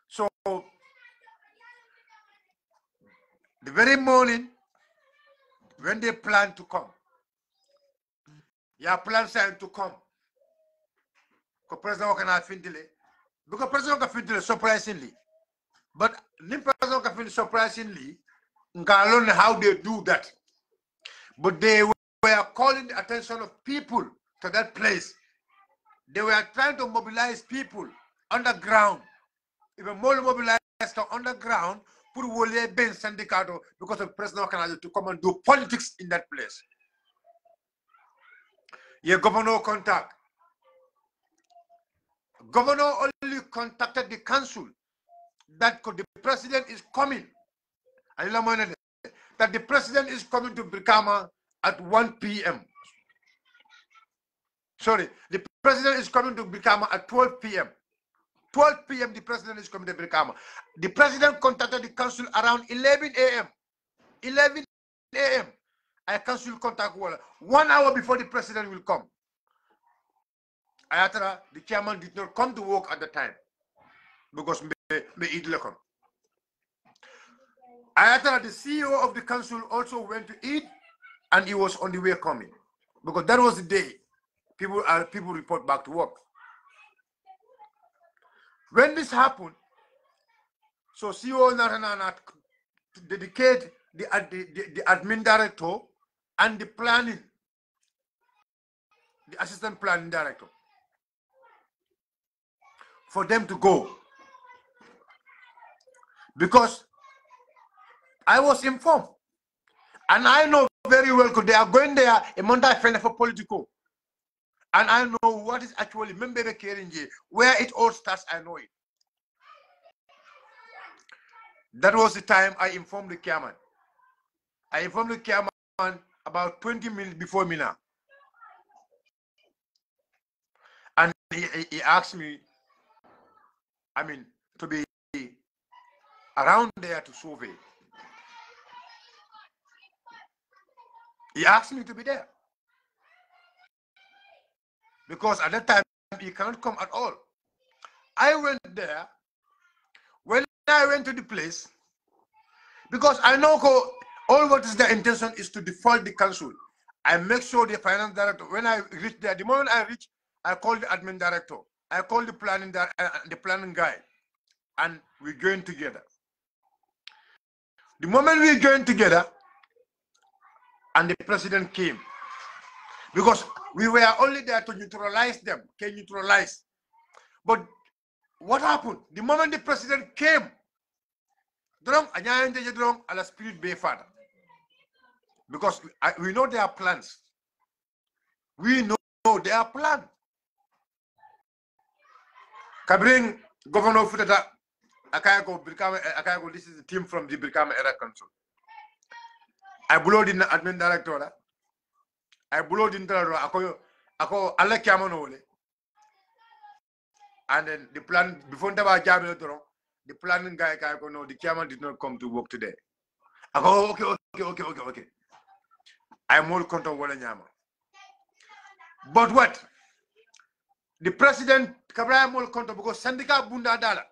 So the very morning when they plan to come, plan to come. Because President cannot findile. Because President can findile surprisingly. But President can findile surprisingly, learn how they do that. But they were calling the attention of people to that place. They were trying to mobilize people underground. Even more mobilized underground, put Wole Ben Sandicato because of President Canada to come and do politics in that place. Your governor contact. Governor only contacted the council that the president is coming. That the president is coming to Brikama at 1 p.m. Sorry, the president is coming to Brikama at 12 p.m. 12 p.m. the president is coming to Brikama. The president contacted the council around 11 a.m. 11 a.m. I council contact 1 hour before the president will come. Ayatara, the chairman did not come to work at the time because Ayatara, the CEO of the council, also went to eat, and he was on the way coming because that was the day people report back to work. When this happened, so CEO Naranana dedicate the admin director and the planning, the assistant planning director, for them to go. Because I was informed, and I know very well because they are going there a month for political. And I know what is actually Membebe Kerinje, where it all starts. I know it. That was the time I informed the chairman. I informed the chairman about 20 minutes before Mina. And he asked me, to be around there to survey. He asked me to be there. Because at that time, he cannot come at all. I went there. When I went to the place, because I know all what is their intention is to default the council. I make sure the finance director, when I reach there, the moment I reach, I call the admin director. I call the planning guy. And we join together. The moment we joined together, and the president came, because we were only there to neutralize them, neutralize. But what happened? The moment the president came, a spirit be father. Because we know their plans. We know their plan. Kabring Governor Futata Akago, this is the team from the Brikama Era Council. I blowed in the admin director. I blowed in the Ako Ala Kamanole. And then the plan before the planning guy no, the chairman did not come to work today. I go, okay. I'm all content wala nyama. But what? The president Kabra all content because Sandika Bunda Dala.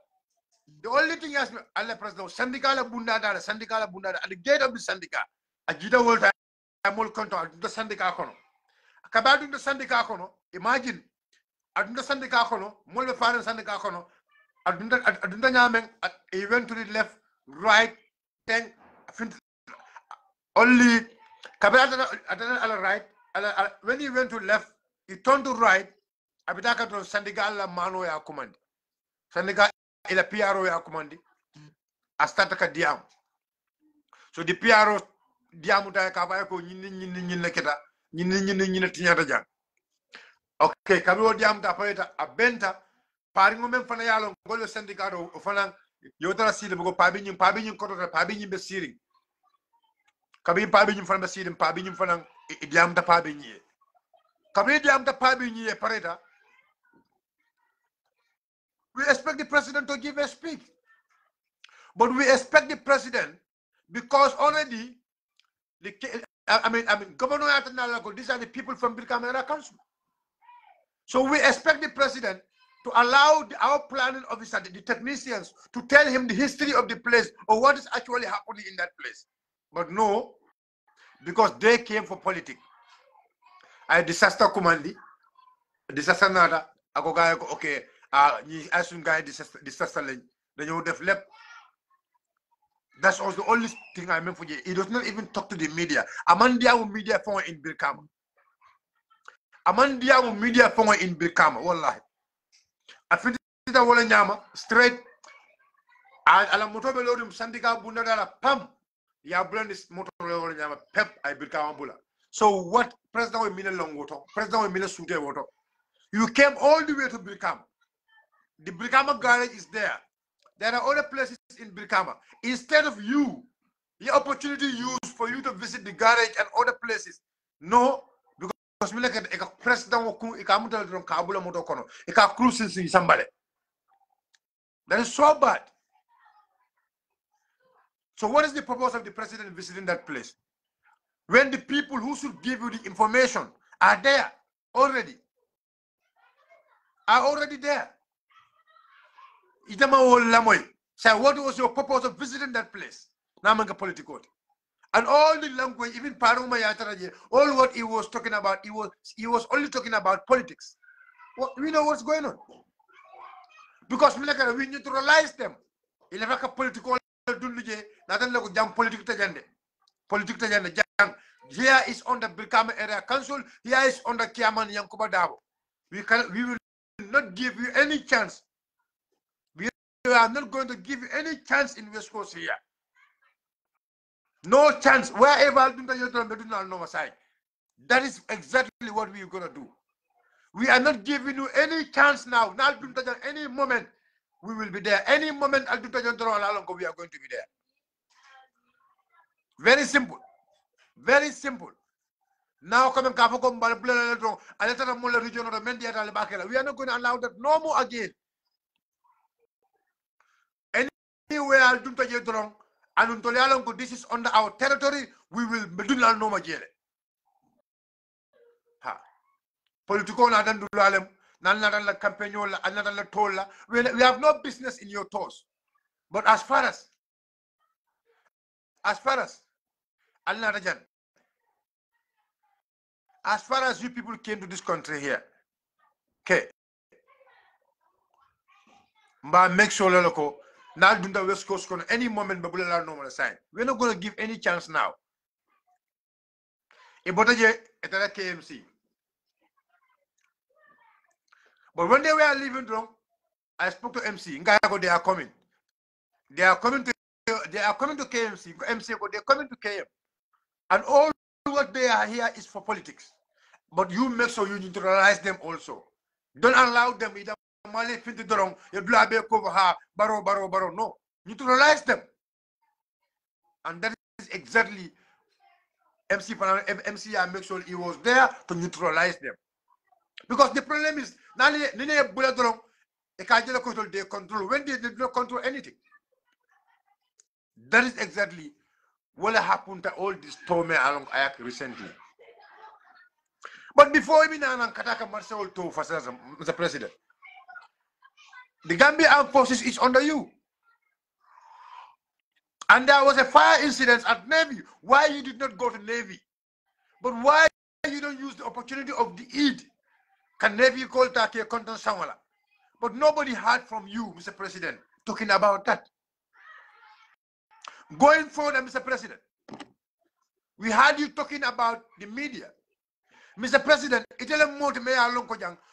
The only thing is Allah President Sandika Bunda Dala, Sandika Bunda at the gate of the Sandika. Ajita world I'm all content the Sandika Kono. Kabadu the Sandika Kono, imagine Adunda Sandika Kono, Molbe Faran Sandika Kono, Adunda Nyameng, he went to the left, right, then only Kabata at the right. When he went to left, he turned to right. Abitaka to Sandigal Mano ya command. Sandiga ila PRO ya command. Astataka diam. So the PRO diamuta kabako nyin keta nyin tinyata jang. Okay, kabiro diam ta paeta abenta paringo men fana yalo ngolo sandikado fana yotara sile bugo pabinyin koto pabinyin be siri. Kabi pabinyin fana be siri pabinyin fana diam ta pabinyi. Kabi diam ta pabinyi pareta. We expect the president to give a speech. But we expect the president because already Governor Atanalago, these are the people from Brikama Council. So we expect the president to allow our planning officer, the technicians, to tell him the history of the place or what is actually happening in that place. But no, because they came for politics. I disaster commandi, disaster nada, okay, as soon guy disaster lane, then you have left. That's also the only thing I meant for you. He does not even talk to the media. Amandia media phone in Brikama. Amandia media phone in Brikama. Wallahi. I feel that wala nyama straight. Ala motobe lodum sandika bunda dala pam. Ya blend this motobe wala nyama pep I Brikama bula. So what President will mean long water? President will mean sute water. You came all the way to Brikama. The Brikama garage is there. There are other places in Brikama. Instead of you, the opportunity used for you to visit the garage and other places. No, because we look at a president somebody. That is so bad. So what is the purpose of the president visiting that place? When the people who should give you the information are there already. Are already there. So what was your purpose of visiting that place? Namanga political. And all the language, even Paruma Yataraje, all what he was talking about, he was only talking about politics. We know what's going on. Because we neutralize them. Il a pas political here is on the Brikama Area Council, here is on the Kiaman Yankuba Dabo. We will not give you any chance. We are not going to give you any chance in West Coast here. No chance. Wherever that is exactly what we are going to do. We are not giving you any chance now. Not any moment. we will be there. Any moment I'll do we are going to be there. Very simple. Very simple. Now come and we are not going to allow that no more again. Anywhere I'll do and this is under our territory, we will do no more again. Political la campaign we have no business in your toes. But as far as you people came to this country here, okay, but make sure loco now do the West Coast any moment but normal sign. We're not going to give any chance now. KMC. But when they were leaving wrong, I spoke to MC. They are coming. They are coming to KMC. MC, they're coming to KM. And all what they are here is for politics. But you make sure you neutralize them also. Don't allow them either Mali fit the wrong, you blabe cover her, baro. No. Neutralize them. And that is exactly MC make sure he was there to neutralize them. Because the problem is they control when they did not control anything. That is exactly what happened to all this storm along Ayak recently. But before we Kataka Marcel to Mr. President, the Gambia Armed Forces is under you. And there was a fire incident at Navy. Why you did not go to Navy? But why you don't use the opportunity of the Eid? Can Navy call Take Content Samala? But nobody heard from you, Mr. President, talking about that. Going forward, Mr. President, we heard you talking about the media. Mr. President,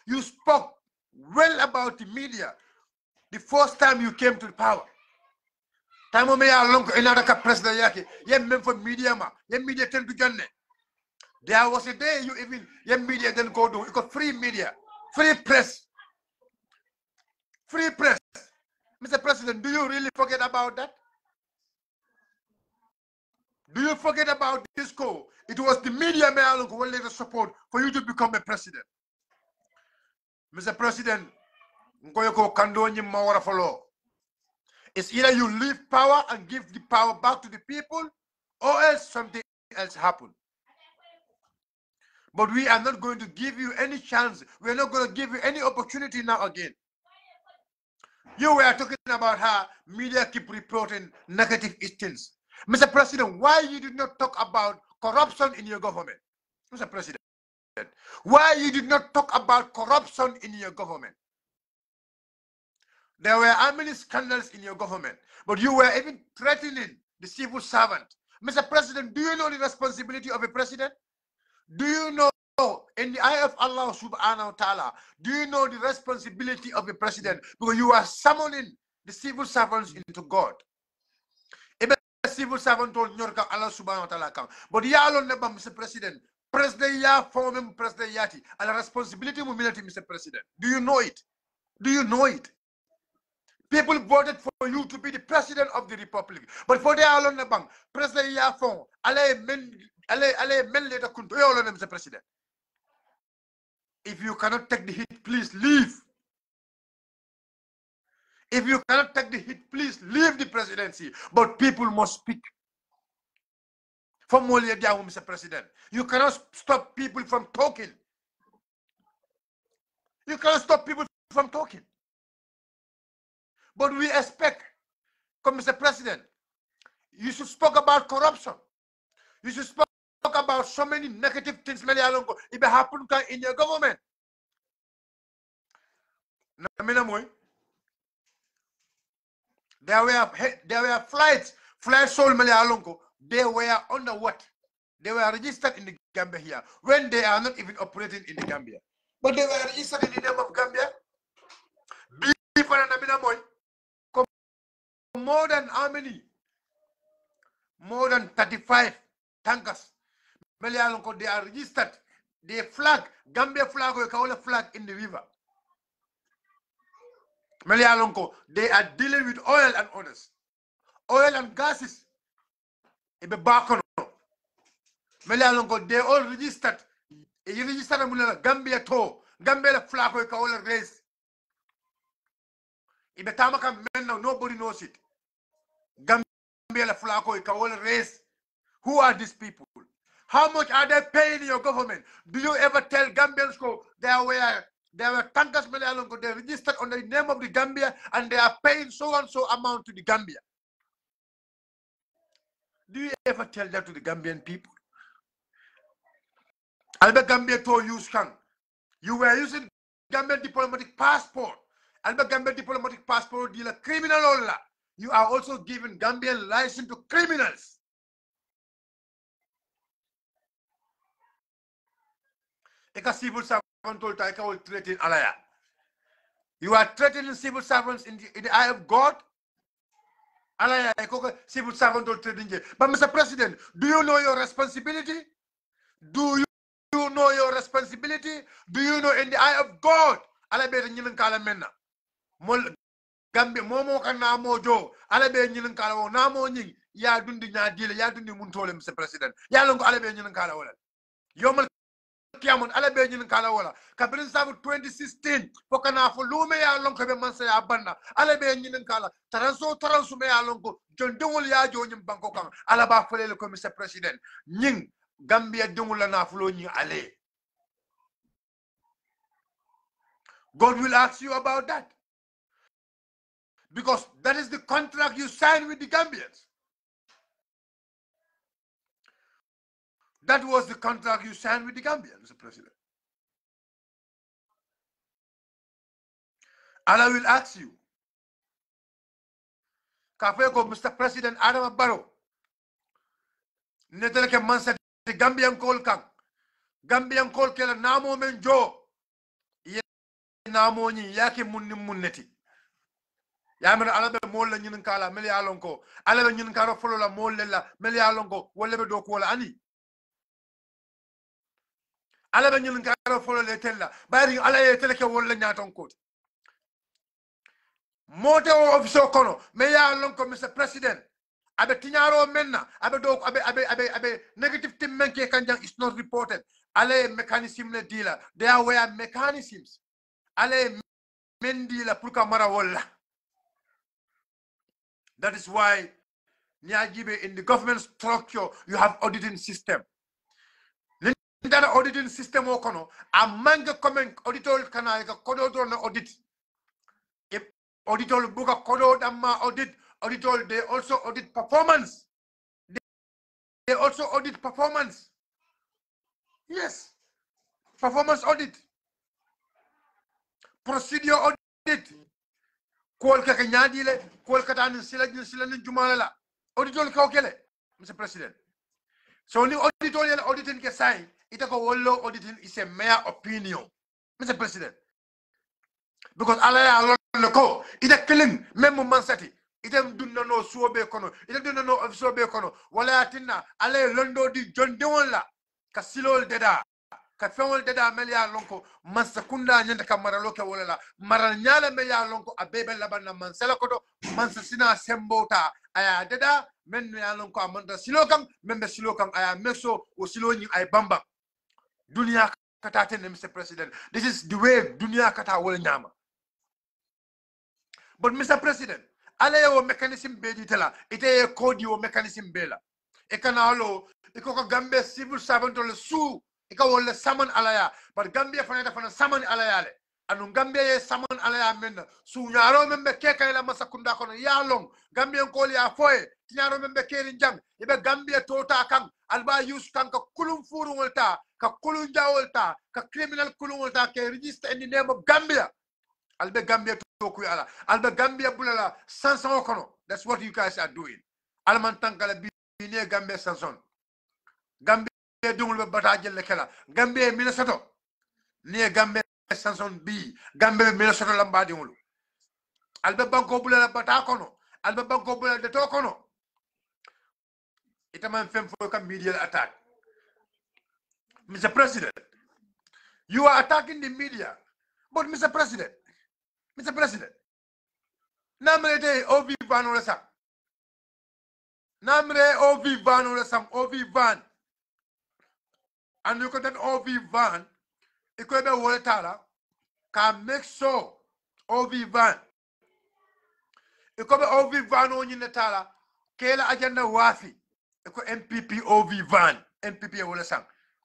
you spoke well about the media the first time you came to the power. Time another president yake, for media media tend to join. There was a day you even media then go to free media, free press. Free press. Mr. President, do you really forget about that? Do you forget about this call? It was the media who will later support for you to become a president. Mr. President, it's either you leave power and give the power back to the people, or else something else happen. But we are not going to give you any chance. We are not going to give you any opportunity now again. You were talking about how media keep reporting negative things. Mr. President, why you did not talk about corruption in your government? Mr. President, why you did not talk about corruption in your government? There were how many scandals in your government, but you were even threatening the civil servant. Mr. President, do you know the responsibility of a president? Do you know, in the eye of Allah subhanahu wa ta'ala, do you know the responsibility of a president? Because you are summoning the civil servants into God. Even the civil servant told Allah subhanahu wa ta'ala. But ya alone never, Mr. President, President ya form President Yati, and the responsibility of humility, Mr. President. Do you know it? Do you know it? People voted for you to be the president of the republic. But for the alone never, President ya form, Mr. President. If you cannot take the hit, please leave. If you cannot take the hit, please leave the presidency. But people must speak. From Mr. President, you cannot stop people from talking. You cannot stop people from talking. But we expect, come Mr. President, you should speak about corruption. You should speak about so many negative things it happen in your government. There were flights sold they were under what? They were registered in the Gambia here when they are not even operating in the Gambia. But they were registered in the name of Gambia. More than how many? More than 35 tankers. They are registered. They flag, Gambia flag or Kaola flag in the river. Melialonko, they are dealing with oil and others. Oil and gases. Ibe bakono. Melialonko, they all registered. You registered a Gambia to. Gambia la flag ka all race. Ibe tamaka men now, nobody knows it. Gambia la flag ka all race. Who are these people? How much are they paying your government? Do you ever tell Gambians there were tankers they registered on the name of the Gambia and they are paying so and so amount to the Gambia? Do you ever tell that to the Gambian people? Albe Gambia to use can. You were using Gambian diplomatic passport. Albe Gambian diplomatic passport deal a criminal law. You are also giving Gambian license to criminals. Eka civil servant told Taika will threaten Alaya. You are threatening civil servants in the eye of God. Alaya, civil servant told threatening. But Mr. President, do you know your responsibility? Do you know your responsibility? Do you know in the eye of God? Alabe nyin kala menna. Mol Gambe momo kana mojo. Alabe nyin kala wo namo nyin ya dundi nya dile ya dundi muntole Mr. President. Ya longo alabe nyin kala wala. Yomal Kiamon alabe nyin kala wala kabrin sabu 2016 fokana fo lume ya lonko be mansa ya banda alabe nyin kala taransu me ya lonko jondongol ya jonyim banko kan alaba folele ko Mr. President nyin Gambia dongol la na fulo nyi ale. God will ask you about that because that is the contract you signed with the Gambians. That was the contract you signed with the Gambians, Mr. President. Allah will ask you. Kafeko, Mr. President Adam Barrow. Neteleke mansa de Gambian call kang. Gambian call kela namo men jo. Ye namo ni yake munni munneti. Yamere alabe molle nyin kala meli alonko. Alabe nyin karo folo la molle la meli alonko wolle do ko wala ani. Alabe nyin karo folo le tella. Bari alaye teleke wolle nyaton ko. Mote o officer kono me ya lonko Mr. President. Abe tinyaro menna abe do abe negative team menke kanjang is not reported. Ale mechanism le dealer. There were mechanisms. Ale men dealer pour kamara wala. That is why Niagibe in the government structure you have auditing system. That auditing system okono a manga comment auditor kana ka kodo na audit. If auditor buka kodo damma audit auditor they also audit performance. They also audit performance. Yes. Performance audit. Procedure audit. Kol ka nyadile, kol ka tan sila ni jumala. Auditor ka okele, Mr. President. So ni auditor yele auditing ke sign, ita ko wollo auditing is a mere opinion, Mr. President. Because alaya alon ko, ita killing memo mansati. Ita dunna no suobe kono, ita dunna no ofsobe kono. Wala tinna ale londo di jonde wala ka silol deda. Ka fewol deda melia lonko mansakunda nyanda ka maraloke wala la maral nyala melia lonko abebe labanna mansala kodo mansasina sembota aya deda men ya lonko amanda silokam membe silokam aya meso o siloni ay bamba dunia kata ten Mr. President. This is the way dunia kata wala nyama. But Mr. President, ale o mechanism be ditela ite code o mechanism bela e kana lo e ko Gambia civil servant le su ika wala saman alaya but Gambia fana saman alaya le anu Gambia ye saman alaya men su nyaro membe keka ila masakunda kono ya long Gambia ko ya foye nyaro membe keri jang ibe Gambia tota kan alba use kan ka kulum furu wolta ka kulun jawolta ka criminal kulun wolta ke register in the name of Gambia albe Gambia to ku ala albe Gambia bulala sanson kono. That's what you guys are doing. Alman tankala bi ne Gambia sanson Gambia dungul be bataje le kala Gambia Minnesota ne Gambia sanson bi Gambia Minnesota lamba dingul albe banko bulala bata kono albe banko bulala de to kono itaman fem fo kam media attack. Mr. President, you are attacking the media, but Mr. President, namre de ovi van wala sam namre ovi van wala sam ovi van and you got ovi van iko be wala tala ka make sure ovi van iko be ovi van o nyine tala kela agenda wafi iko MPP ovi van MPP wala sam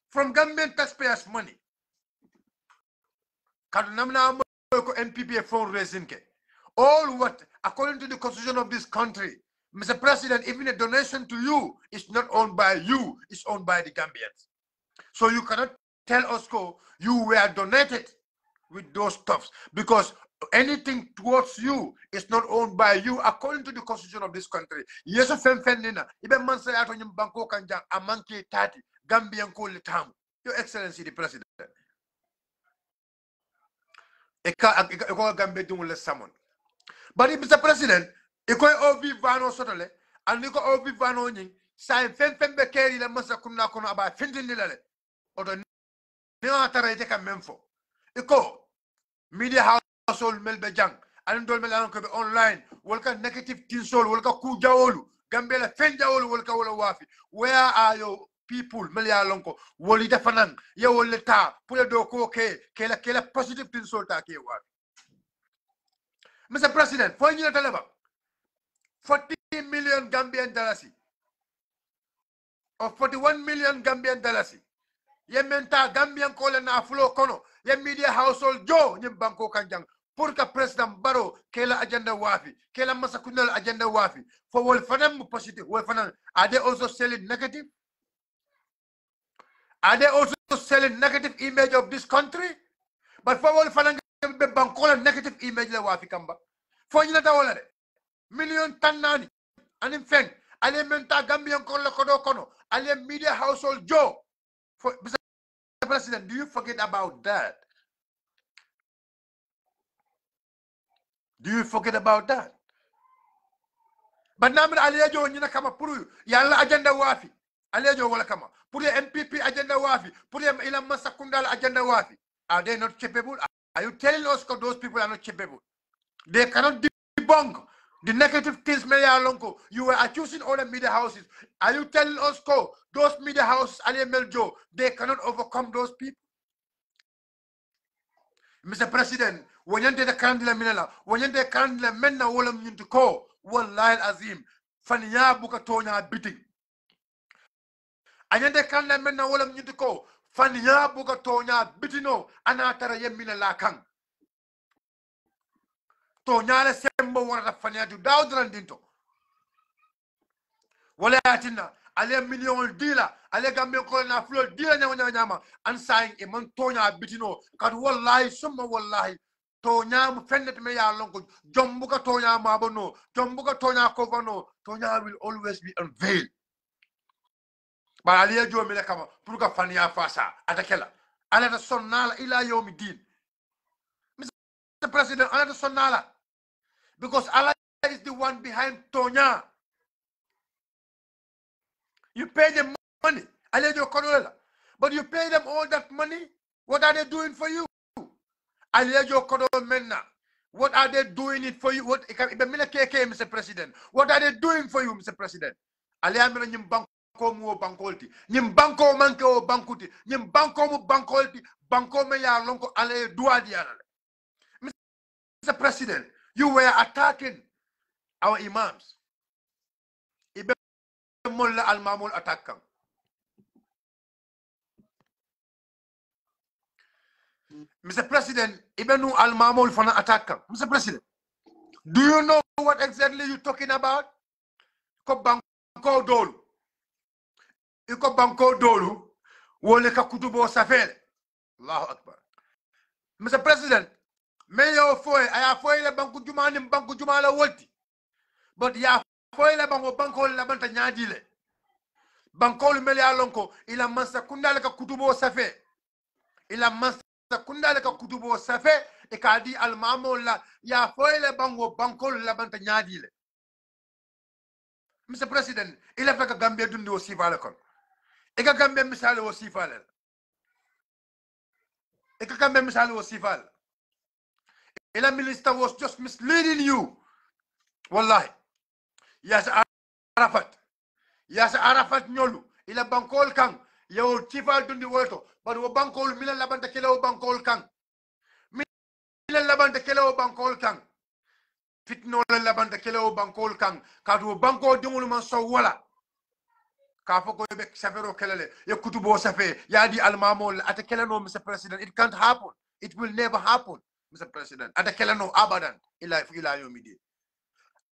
from Gambian taxpayers money kadu namna mo ko MPP fundraising ke all what according to the constitution of this country, Mr. President, even a donation to you is not owned by you, it's owned by the Gambians. So you cannot tell us you were donated with those stuffs because anything towards you is not owned by you according to the constitution of this country. Yes, femfenina ibe mansa yato nyim banko kanja amanke 30 Gambian ko litamu. Your Excellency the President. Eko Gambia dungule summon. But Mr. President, iko ovi vano sotole and iko ovi vano nying sa fembe keri la masa kunna kono aba findin lale odo ne atara ite kam memfo iko media household melbe jang and dol melan ko be online wolka negative tinsol wolka ku jawolu gambela fen jawolu wolka wala wafi where are your people melia lonko woli defanan ye wolle ta pour do ko kela positive tinsol ta ke wafi. Mr. President, for you to 40 million Gambian dollars or 41 million Gambian dollars. Ye menta Gambian kole na flow kono. Ye media household Joe nyim banko kanjang. Pour ka President Barrow kela agenda wafi. Kela masakunal agenda wafi. For wal fanam positive. Wal fanam. Are they also selling negative? Are they also selling negative image of this country? But for wal fanam be bankola negative image la wafi kamba. For you ta wala de. Million tanani anim feng ale menta Gambian kono kono ale media household Joe. For Mr. President, do you forget about that? Do you forget about that? But now alejo nyina kama puru yalla agenda wafi alejo wala kama puru MPP agenda wafi puru ila masakundal agenda wafi. Are they not capable? Are you telling us that those people are not capable? They cannot debunk the negative things you were accusing all the media houses. Are you telling us those media houses, Joe, they cannot overcome those people? Mr. President, when you the candle minela, when you the candle menna wolam yinto ko, wallahi azim, fanya buka tonya biting. And the candle menna wolam yinto ko, fanya buka tonya bitino, anatara yemina lakang. Tonyale sembo warata fanya du daudran dinto. Wala atina ale million dila ale Gambia ko na flo dila nyama an saying e man tonya bitino kat wallahi summa wallahi tonya mu fennet me ya lonko jombuka tonya mabono jombuka tonya ko bono tonya will always be unveiled. Ba ale jo me kama pour ka fania fasa atakela ala ta sonnala ila yawmi din. Mr. President, ala ta sonnala because Allah is the one behind tonya. You pay them money, but you pay them all that money. What are they doing for you? What are they doing it for you? Mr. President, what are they doing for you, Mr. President? Banko mu bankolti, nyim banko manke o bankuti, nyim banko mu bankolti, banko me ya lonko ale duadi anale. Mr. President, you were attacking our imams. Molla al-Mamul attack. Mr. President, Ibenu al-Mamul fana attack. Mr. President, do you know what exactly you're talking about? Ko banko dolu. Iko banko dolu. Wole ka kutubo safele. Allahu Akbar. Mr. President, mayo foy aya foy le banku juma la wolti. But ya foy le banko la banta nyaadile. Bankolu mele alonko ila mansa kundale ka kutubo safe ila mansa kundale ka kutubo safe e ka di almamol la ya foyle bankolu la banta nyaadile. Mr. President, ila faka Gambia dundi o sifale kon e ka Gambia misale o sifale ila minister was just misleading you wallahi yasa arafat nyolu ila bankol kan yo tifal dundi wolto bari wo bankol mila labanta kelo bankol kan mila labanta kelo bankol kan fitno la labanta kelo bankol kan kadu banko dingul man so wala ka foko be safero kelele ye kutubo safe yadi almamol ata kelano Mr. President. It can't happen. It will never happen, Mr. President. Ata kelano abadan ila yomidi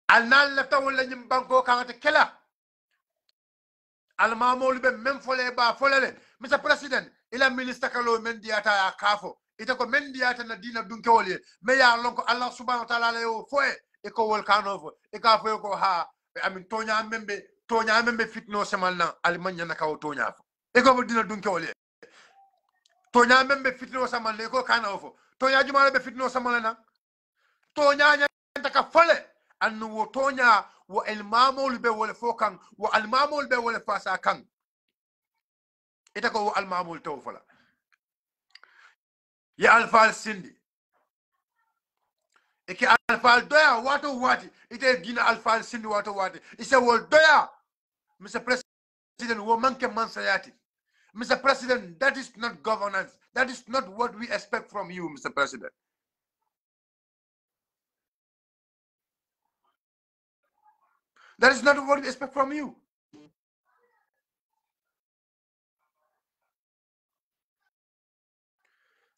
alnan lafta wala nyim banko kan ata kela almamol be mem fole ba folele Mr. President. Ila minister kalo men diata ya kafo ita ko men diata na dina dunke wole me ya lonko Allah subhanahu wa ta'ala le foe e ko wol kanovo e ka fo ko ha amin tonya membe fitno semalna almanya na kaw tonya fo e ko dina dunke wole tonya membe fitno samal le ko kanovo tonya jumala be fitno samalna tonya nya ka fole annu wo tonya wo almamol be wole fokan wo almamol be wole fasa kan ita ko wo almamol tawfala ya alfal sindi eke alfal doya wato wati ite gina alfal sindi wato wati ise wol doya Mr. President wo manke mansayati Mr. President. That is not governance. That is not what we expect from you, Mr. President. That is not what we expect from you.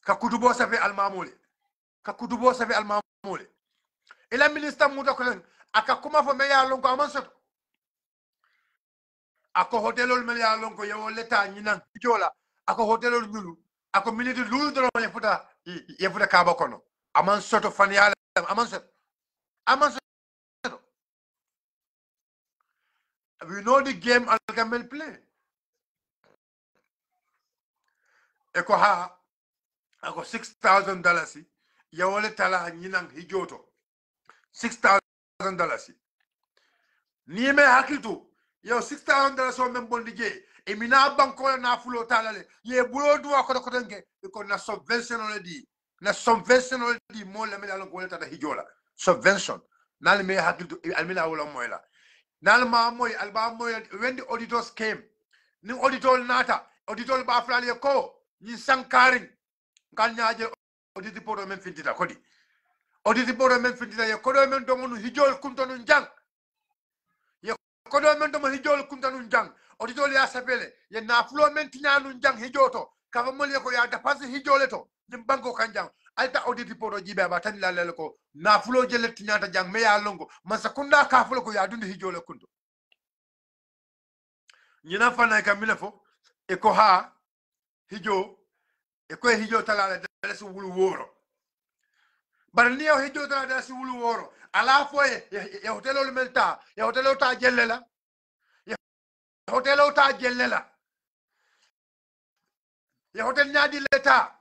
Kakutubo safi almamole. Kakutubo safi almamole. Ila minister muda kolen akakuma fo meya lonko amansoto. Ako hotelol meya lonko yewo leta nyinan jola. Ako hotelol nyulu. Ako minute lulu dro yefuta kaba kono. Amansoto fanyala amansoto. We know the game Algamel play. Eko ha ako $6,000 yawole tala nyinang hijoto $6,000 ni me hakiltu yo $6,000 o men bondi je e mina banko na fulo talale ye bulo duwa ko denke ko na subvention di mo le me alon ko le tata hijola subvention nal me hakiltu almina wala moyla nal ma moy alba moy when the auditors came ni auditor nata auditor ba flale ko ni sankarin kan nyaaje audit poro men fintita kodi audit poro men fintita ye kodo men do ngonu hijol kuntonu jang ye kodo men do mo hijol kuntonu jang auditor ya sapele ye na flo men tinyanu jang hijoto ka mo le ko ya da pas hijole to nim banko kan jang alta audit poro jibe ba tan lalel ko na flo jele tinyata jang me ya longo man sakunda ka flo ko ya dundi hijole kunto nyina fana kamile fo e ko ha hijo e ko hijo talala dala su wulu woro bar ni o hijo talala dala su wulu woro ala fo e hotelo melta e hotelo ta jellela e hotelo ta jellela e hotel nyaadi leta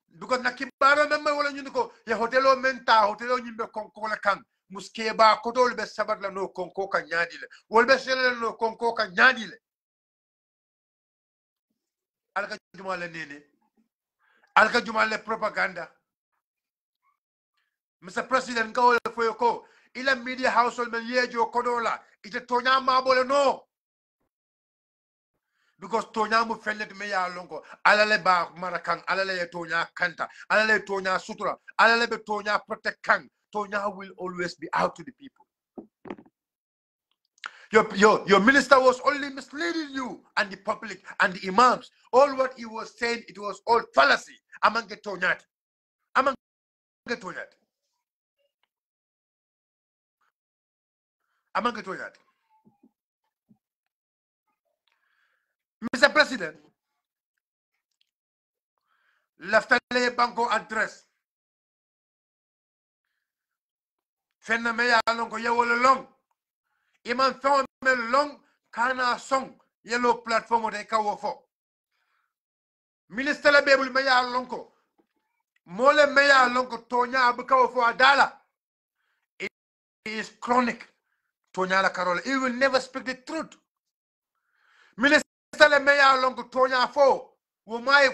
duko nakibaro memma wala nyundi ko e hotelo menta hotelo nyimbe konko la kan muskeba ko dol be sabat la no konko ka nyaadi le wol be sele no konko ka nyaadi le alka jumale nene alka jumale propaganda. Mr. President go for your ko ila media household men yejo kodola ite tonya mabole no because tonya mu fellet me ya lonko alale ba marakan alale tonya kanta alale tonya sutura alale be tonya protect kan tonya will always be out to the people. Your minister was only misleading you and the public and the imams. All what he was saying, it was all fallacy. Among the tonyat. Among the tonyat. Among the tonyat. Mr. President, leftale banko address. Fenna me ya lonko yewole long. Iman fenna me long kana song yellow platform de kawo fo. Minister le bebul me ya lonko. Mole me ya lonko tonya abukawo fo adala. It is chronic. Tonya la Carola. He will never speak the truth. Minister le me ya lonko tonya fo. Wo mai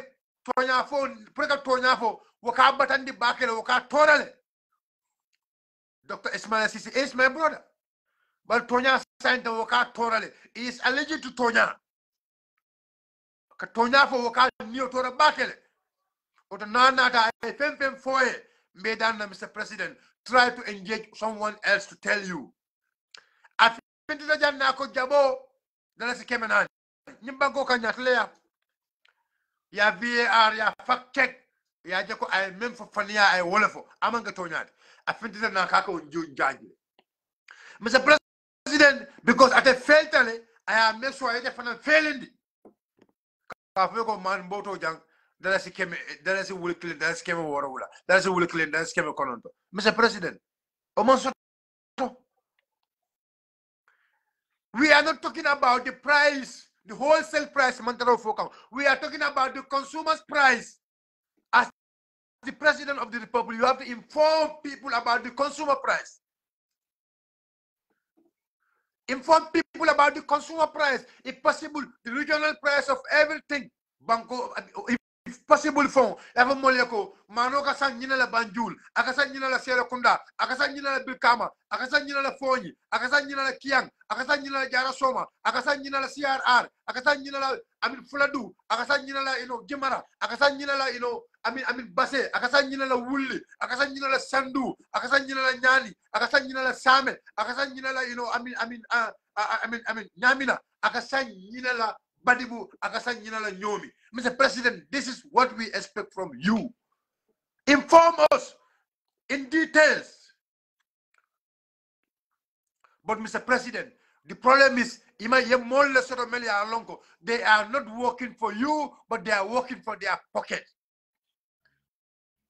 tonya fo preka tonya fo wo ka batandi bakele wo ka torale Dr. Ismail Sisi is my brother. But Tonya signed the Waka Torale. He is alleged to Tonya. Tonya for Waka New Tora Bakele. But the Nana, I fem for it. Medan, Mr. President, try to engage someone else to tell you. I think the Janako Jabo, then I say Kemenan. Nimbango Kanyatleya. Ya VAR, ya fact check. Ya Jako, I meant for Fania, I Wolfo. Amanga Tonyat. I think the Nakako Judge. Mr. President, because at a failed I am make sure I get failing. Kafego man boto jang. That is a will clean, that is came water. That is a will clean, that is came cononto. Mr. President, we are not talking about the price, the wholesale price, we are talking about the consumer's price. As the President of the Republic, you have to inform people about the consumer price. Inform people about the consumer price. If possible, the regional price of everything. Banco, if possible, phone. Ever Moleko, Manoka Sanjina la Banjul, Akasanjina la Sierra Kunda, Akasanjina la Bilkama, Akasanjina la Foni, Akasanjina la Kiang, Akasanjina la Jarasoma, Akasanjina la CRR, Akasanjina la Fuladu, Akasanjina la Gimara, Akasanjina la Basse, Akasanjina la Wulli, Akasanjina la Sandu, Akasanjina la Nyani, Akasanjina la Same, Akasanjina la Nyamina, Akasanjina la Badibu, Akasanjina la Nyomi. Mr. President, this is what we expect from you. Inform us in details. But Mr. President, the problem is they are not working for you, but they are working for their pocket.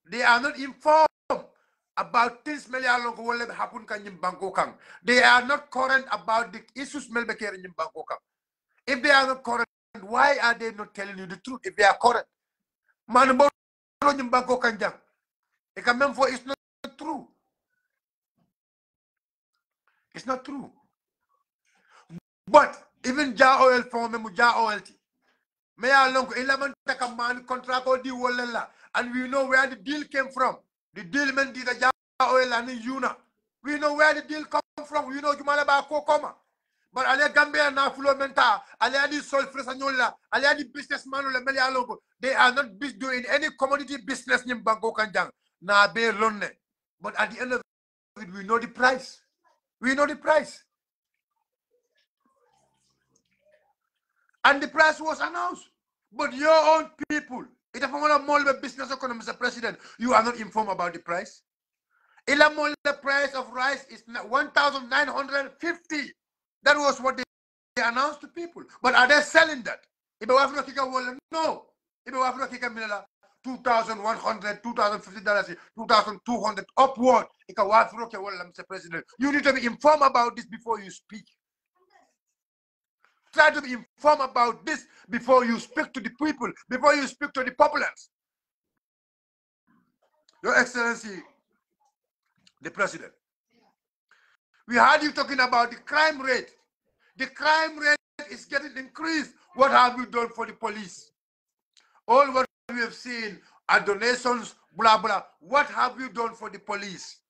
They are not informed about things will happen in Bangkok. They are not current about the issues in Bangkok. If they are not current, why are they not telling you the truth? If they are current, it's not true. It's not true. But even Ja Oil for me, Ja Oil. May I long contract or the and we know where the deal came from. The deal meant the Ja Oil and Yuna. We know where the deal come from. We know Jumalaba Kokoma. But Ale Gambia na fulo menta, Ale adi sol fresanyola, Ale adi businessman le meli alongo. They are not doing any commodity business in Bangkok Kanjang. Na be lonne. But at the end of it, we know the price. We know the price. And the price was announced. But your own people, if you want to business economy, Mr. President, you are not informed about the price. The price of rice is 1,950. That was what they announced to people. But are they selling that? If you have no. If you have 2,100, $2,050, 2,200 upward. Mr. President, you need to be informed about this before you speak. Try to be informed about this before you speak to the people, before you speak to the populace. Your Excellency, the President, we heard you talking about the crime rate. The crime rate is getting increased. What have you done for the police? All what we have seen are donations, blah, blah. What have you done for the police?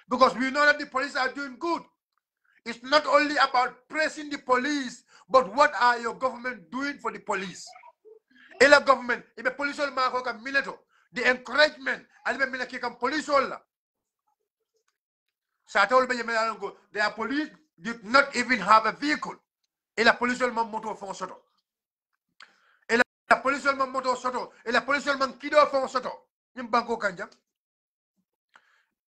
Because we know that the police are doing good. It's not only about praising the police, but what are your government doing for the police? The government, if the police will make a minute, the encouragement, and the police will their police did not even have a vehicle. The police will moto for soto. The police will moto soto. The police will kido for soto. In Bangkok Kanja.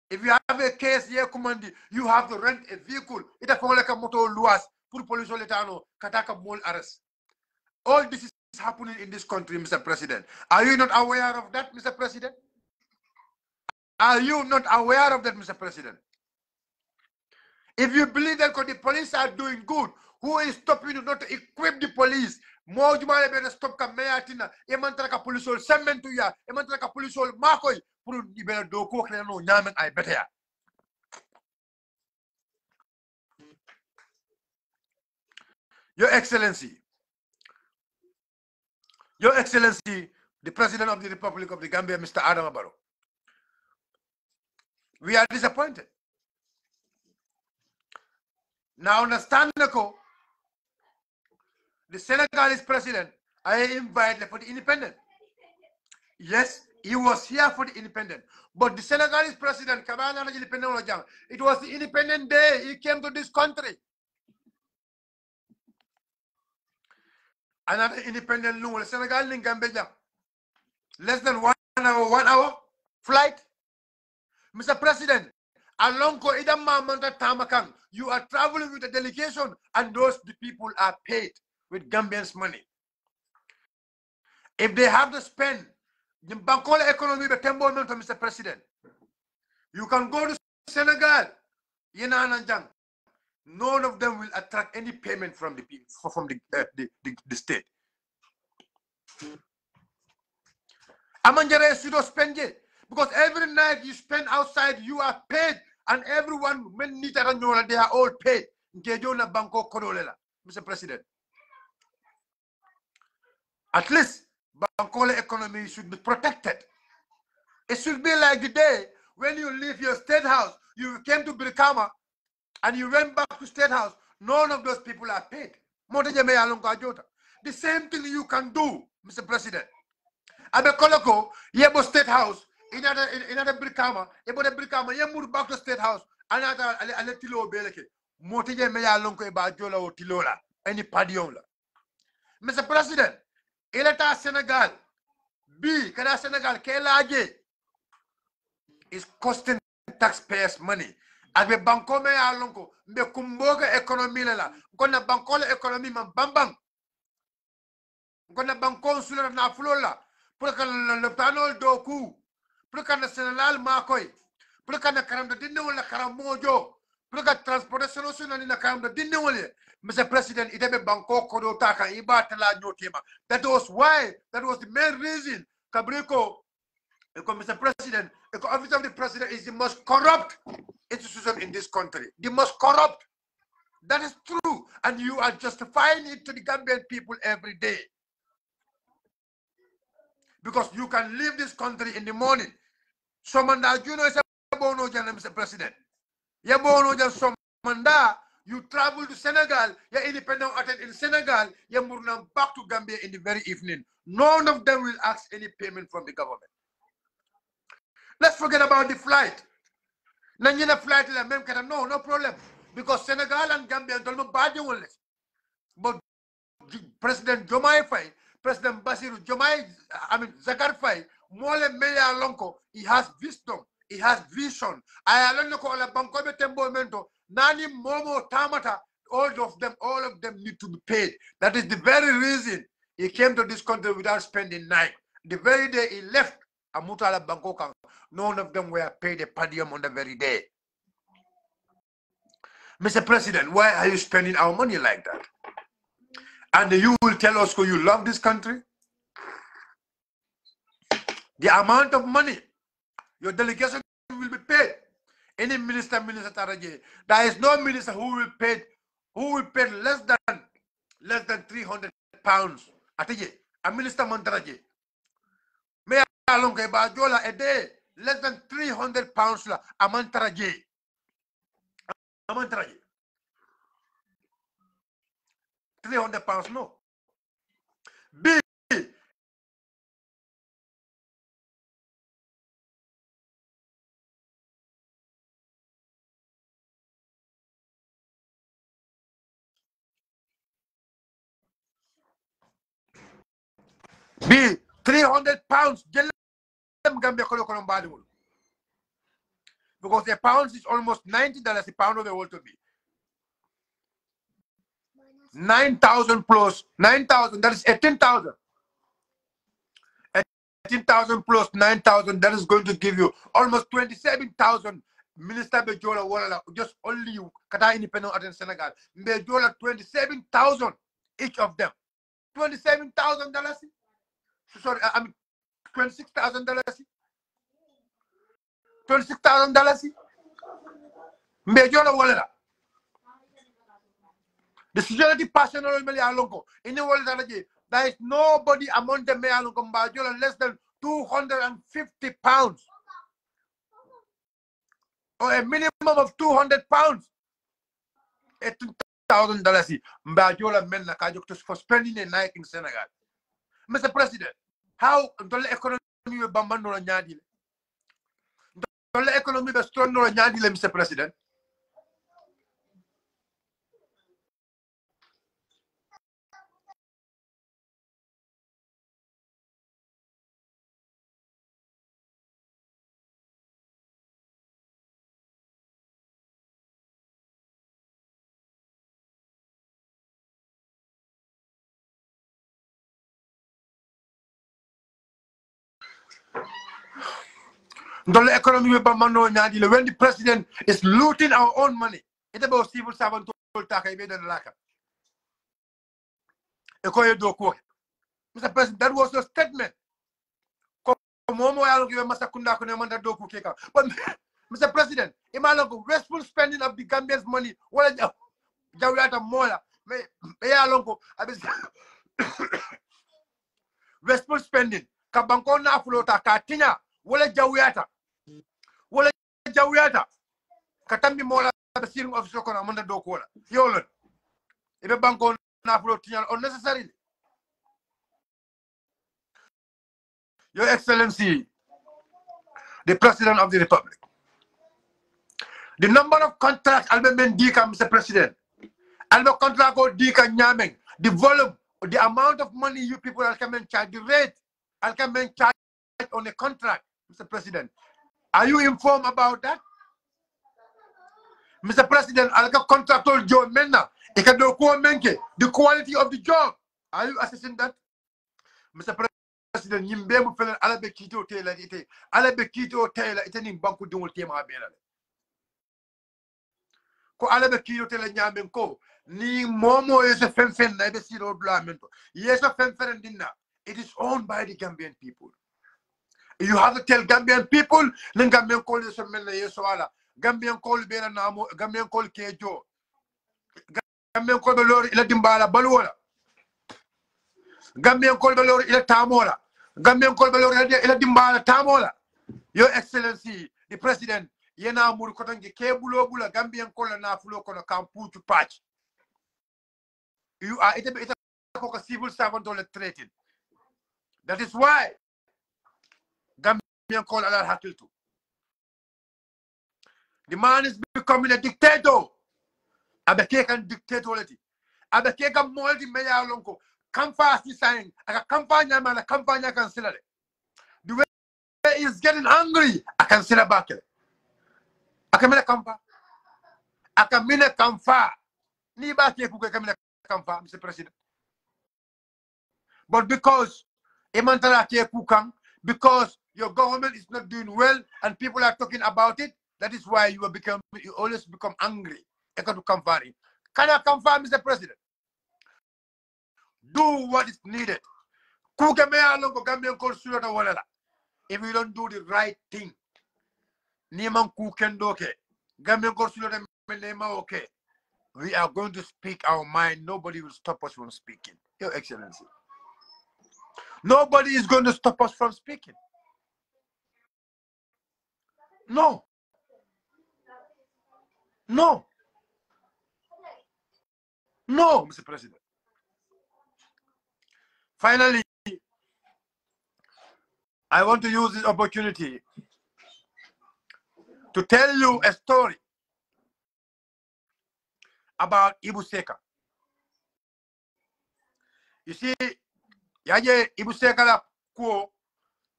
If you have a case here, command, you have to rent a vehicle. It is like a motor luas for police letano kataka mall arrest. All this is happening in this country, Mr. President. Are you not aware of that, Mr. President? Are you not aware of that, Mr. President? If you believe that the police are doing good, who is stopping you not to equip the police? More jumale be stop ka meyatina e man tra ka police ol sementu ya e man tra ka police ol makoy pour ibel do ko kle no nyamen ay beteya. Your Excellency, the President of the Republic of the Gambia, Mr. Adama Barrow, we are disappointed. Now understand the Senegalese president, I invited for the independent. Yes, he was here for the independent. But the Senegalese president, it was the independent day he came to this country. Another independent law, Senegal in Gambia. Less than 1 hour flight. Mr. President, along Tamakan, you are traveling with a delegation, and those the people are paid with Gambians' money. If they have to spend the Bankola economy, Mr. President, you can go to Senegal, Yenan. None of them will attract any payment from the state. Amanjare should spend it, because every night you spend outside, you are paid, and everyone, they are all paid. Mr. President, at least Bankola economy should be protected. It should be like the day when you leave your state house, you came to Brikama, and you went back to state house. None of those people are paid. The same thing you can do, Mr. President. Abe Koloko, yebo state house, inada Brikama, yebo de Brikama, ye move back to state house, another ale tilo beleke. Moteje me ya lonko eba jola o tilola, any padion la. Mr. President, ileta Senegal, kada Senegal, kelaje is costing taxpayers money. Abe banko me ya lonko, mbe kumboga economy la, kona banko la economy man bambang. Kona banko sula na flola. Pour que le panel doku, pour que le national makoy, pour que le karam de dinne wala karam mojo, pour que transportation national na karam de dinne wala. Mr. President, it be banko kodo taka iba tala nyotema. That was why, that was the main reason. Kabriko, Mr. President, the office of the president is the most corrupt institution in this country. The most corrupt. That is true, and you are justifying it to the Gambian people every day. Because you can leave this country in the morning. Somanda, you know, Mr. President. Somanda, you travel to Senegal, you're independent in Senegal, you're back to Gambia in the very evening. None of them will ask any payment from the government. Let's forget about the flight. Flight no problem. Because Senegal and Gambia don't know bad. But President Diomaye Faye, President Basiru Zakar Faye, Mole Meya Lonko, he has wisdom, he has vision. I alone ko ala banko be tembo mento, nani momo tamata, all of them need to be paid. That is the very reason he came to this country without spending night. The very day he left Amuta ala banko kang, none of them were paid a padium on the very day. Mr. President, why are you spending our money like that? And you will tell us you love this country? The amount of money your delegation will be paid. Any minister Taraje, there is no minister who will pay less than 300 pounds. Ataje, a minister Montaraje. Me along a day, less than 300 pounds la a Montaraje. 300 pounds, no. B. B. 300 pounds. Because a pound is almost $90 a pound of the world to be. 9,000 plus 9,000, that is 18,000. 18,000 plus 9,000, that is going to give you almost 27,000. Minister Bejola Walla, just only you, Qatar Independent in Senegal. Bejola 27,000 each of them. $27,000. Sorry, I mean $26,000. $26,000. Bejola Walla. The security personnel in the world, there is nobody among them less than 250 pounds. Or a minimum of 200 pounds. et $2,000 mba jola men na ka jokto for spending a night in Senegal. Mr. President, how the economy be bambando la nyaadi the economy be strong no nyaadi le Mr. President. The economy be bambando nyaadi le when the president is looting our own money. It's about civil servant to take be the laka. Ekoye do ko. Mr. President, that was a statement. Momo yalo give masakunda ko ne manda do ko keka. But Mr. President, imalo wasteful spending of the Gambians money. Wala jawata mola. Me yalo ko abis wasteful spending. Ka banko na flota ka tinya wala jawata. Wala jawata. Ka tambi mola the steering officer ko na manda do ko wala. Yolo. Ibe banko na flota tinya unnecessarily. Your Excellency, the President of the Republic. The number of contracts Albert Dika, Mr. President. Albert contract or Dika Nyameng. The volume, the amount of money you people are coming charge, the rate are coming charge on a contract, Mr. President. Are you informed about that? Mr. President, Alka contractor job menna. The quality of the job. Are you assessing that? Mr. President, yimbe mu fenen alabe kito tela ite. Alabe kito tela ite ni banku dingol tema bela. Ko alabe kito tela nyamen ko ni momo yeso fen na be siro blamento. Yeso fen dinna. It is owned by the Gambian people. You have to tell Gambian people nen Gambian call yeso men na yeso ala. Gambian call bela namo, Gambian call kejo. Gambian call belori ila dimbala balwala. Gambian call belori ila tamola. Gambian call belori ila dimbala tamola. Your Excellency, the President, yena mur kotangi kebulo bula Gambian call na fulo kono kamputu patch. You are it a civil servant on the threatened. That is why Gambian call ala hakiltu. The man is becoming a dictator. Abekekan dictatority. Abekekan moldi meya lonko. Kamfa si saying aka kampanya mana kampanya kan silale. The way he is getting angry, I can see back. Akamina kamfa. Akamina kamfa. Ni ba ke ku kamina kamfa, Mr. President. But because Imantara ke kukang, because your government is not doing well and people are talking about it, that is why you always become angry. Ekatu kamfari. Kana kamfa, Mr. President. Do what is needed. If you don't do the right thing, we are going to speak our mind. Nobody will stop us from speaking. Your Excellency. Nobody is going to stop us from speaking. No. No. No, Mr. President. Finally, I want to use this opportunity to tell you a story about 𝒂𝒄𝒄𝒆𝒔. You see, yaje 𝒂𝒄𝒄𝒆𝒔 la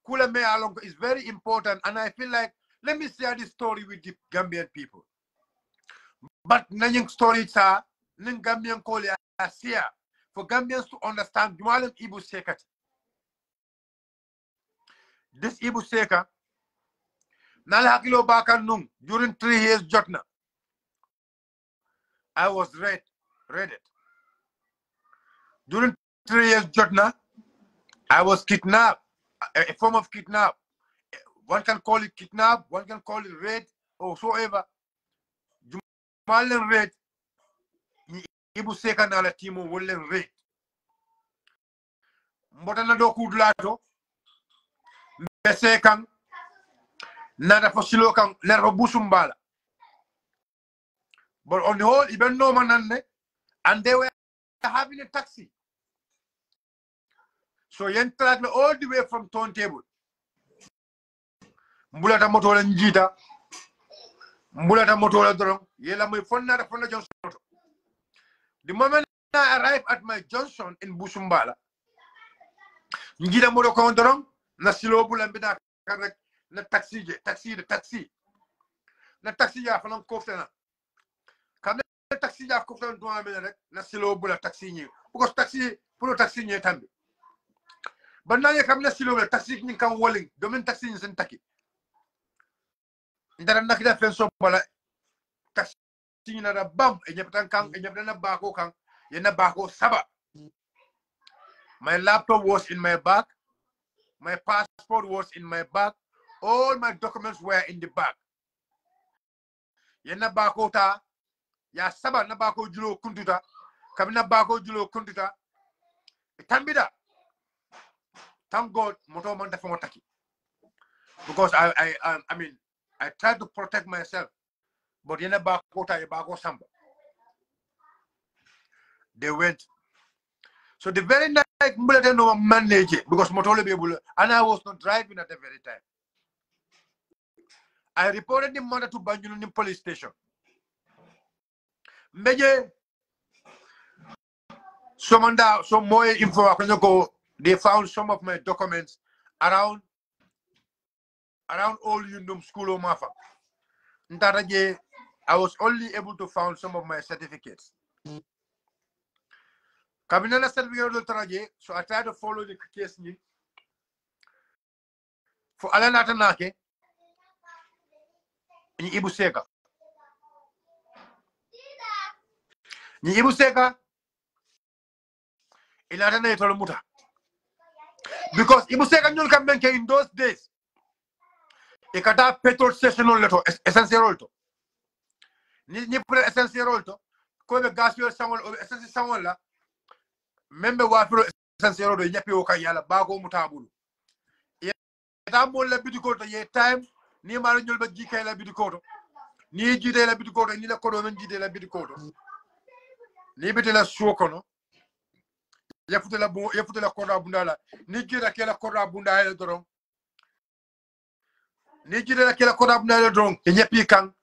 kula me along is very important, and I feel like let me share this story with the Gambian people. But nanyang story sa nang Gambian call ya for Gambians to understand jumalam 𝒂𝒄𝒄𝒆𝒔. This 𝒂𝒄𝒄𝒆𝒔 nala hakilo bakan nung during 3 years jotna. I was read it. During 3 years jotna, I was kidnapped, a form of kidnap. One can call it kidnap, one can call it raid, or whatsoever. Jumalan raid, 𝒂𝒄𝒄𝒆𝒔 nala timo wolen raid. Mbotana do kudlato, mbese kang, nada fosilo kang, nervo busumbala. But on the whole, even no man, and they were having a taxi. So yen travel all the way from turntable. Mbulata motola njita. Mbulata motola drong. Yela muy fonna Johnson. The moment I arrived at my junction in Busumbala, njita moto ko drong na silo bula mbida karek na taxi. Na taxi ya fanan koftena. Kam na taxi ya koftena do amena rek na silo bula taxi ni. Because taxi pour taxi ni tambi. Bananya kam na silo bula taxi ni kan wolling. Domin taxi ni sen taki. Ndara nakida fenso bala taxi ni na bam e nyeptan kan e nyeptan na bako kan yena bako saba. My laptop was in my bag. My passport was in my bag. All my documents were in the bag. Yena bako ta ya saba na bako julo kuntuta. Kabina bako julo kuntuta. Tambida. Thank God moto man dafa motaki. Because I mean I tried to protect myself. But yena bako ta ya bako samba. They went. So the very night mbulete no manage because moto le be and I was not driving at the very time. I reported the matter to Banjul police station. Meje some more info. They found some of my documents around all Yundum School of Mafa. I was only able to find some of my certificates. Kabinana certificate, so I tried to follow the case. For Alana Tanake in Ibuseka. In Ibuseka, in Adana Tolomuta. Because Ibuseka Nyul Kamenke in those days, a kata petrol station on leto, essential. Ni put essential, ko be gas yo someone essential someone la. Member wa pro essential do nyapi o kanyala bago mutabulu. Eta mo la bidiko to ye time ni maro nyul ba jikay la bidiko to. Ni jide la bidiko to ni la kodo men jide la bidiko to. Ni bete la suokono. Yafute la koda bundala. Ni jida ke la koda bundala doron. Ni jide la ke la koda bundala doron. E nyapi kan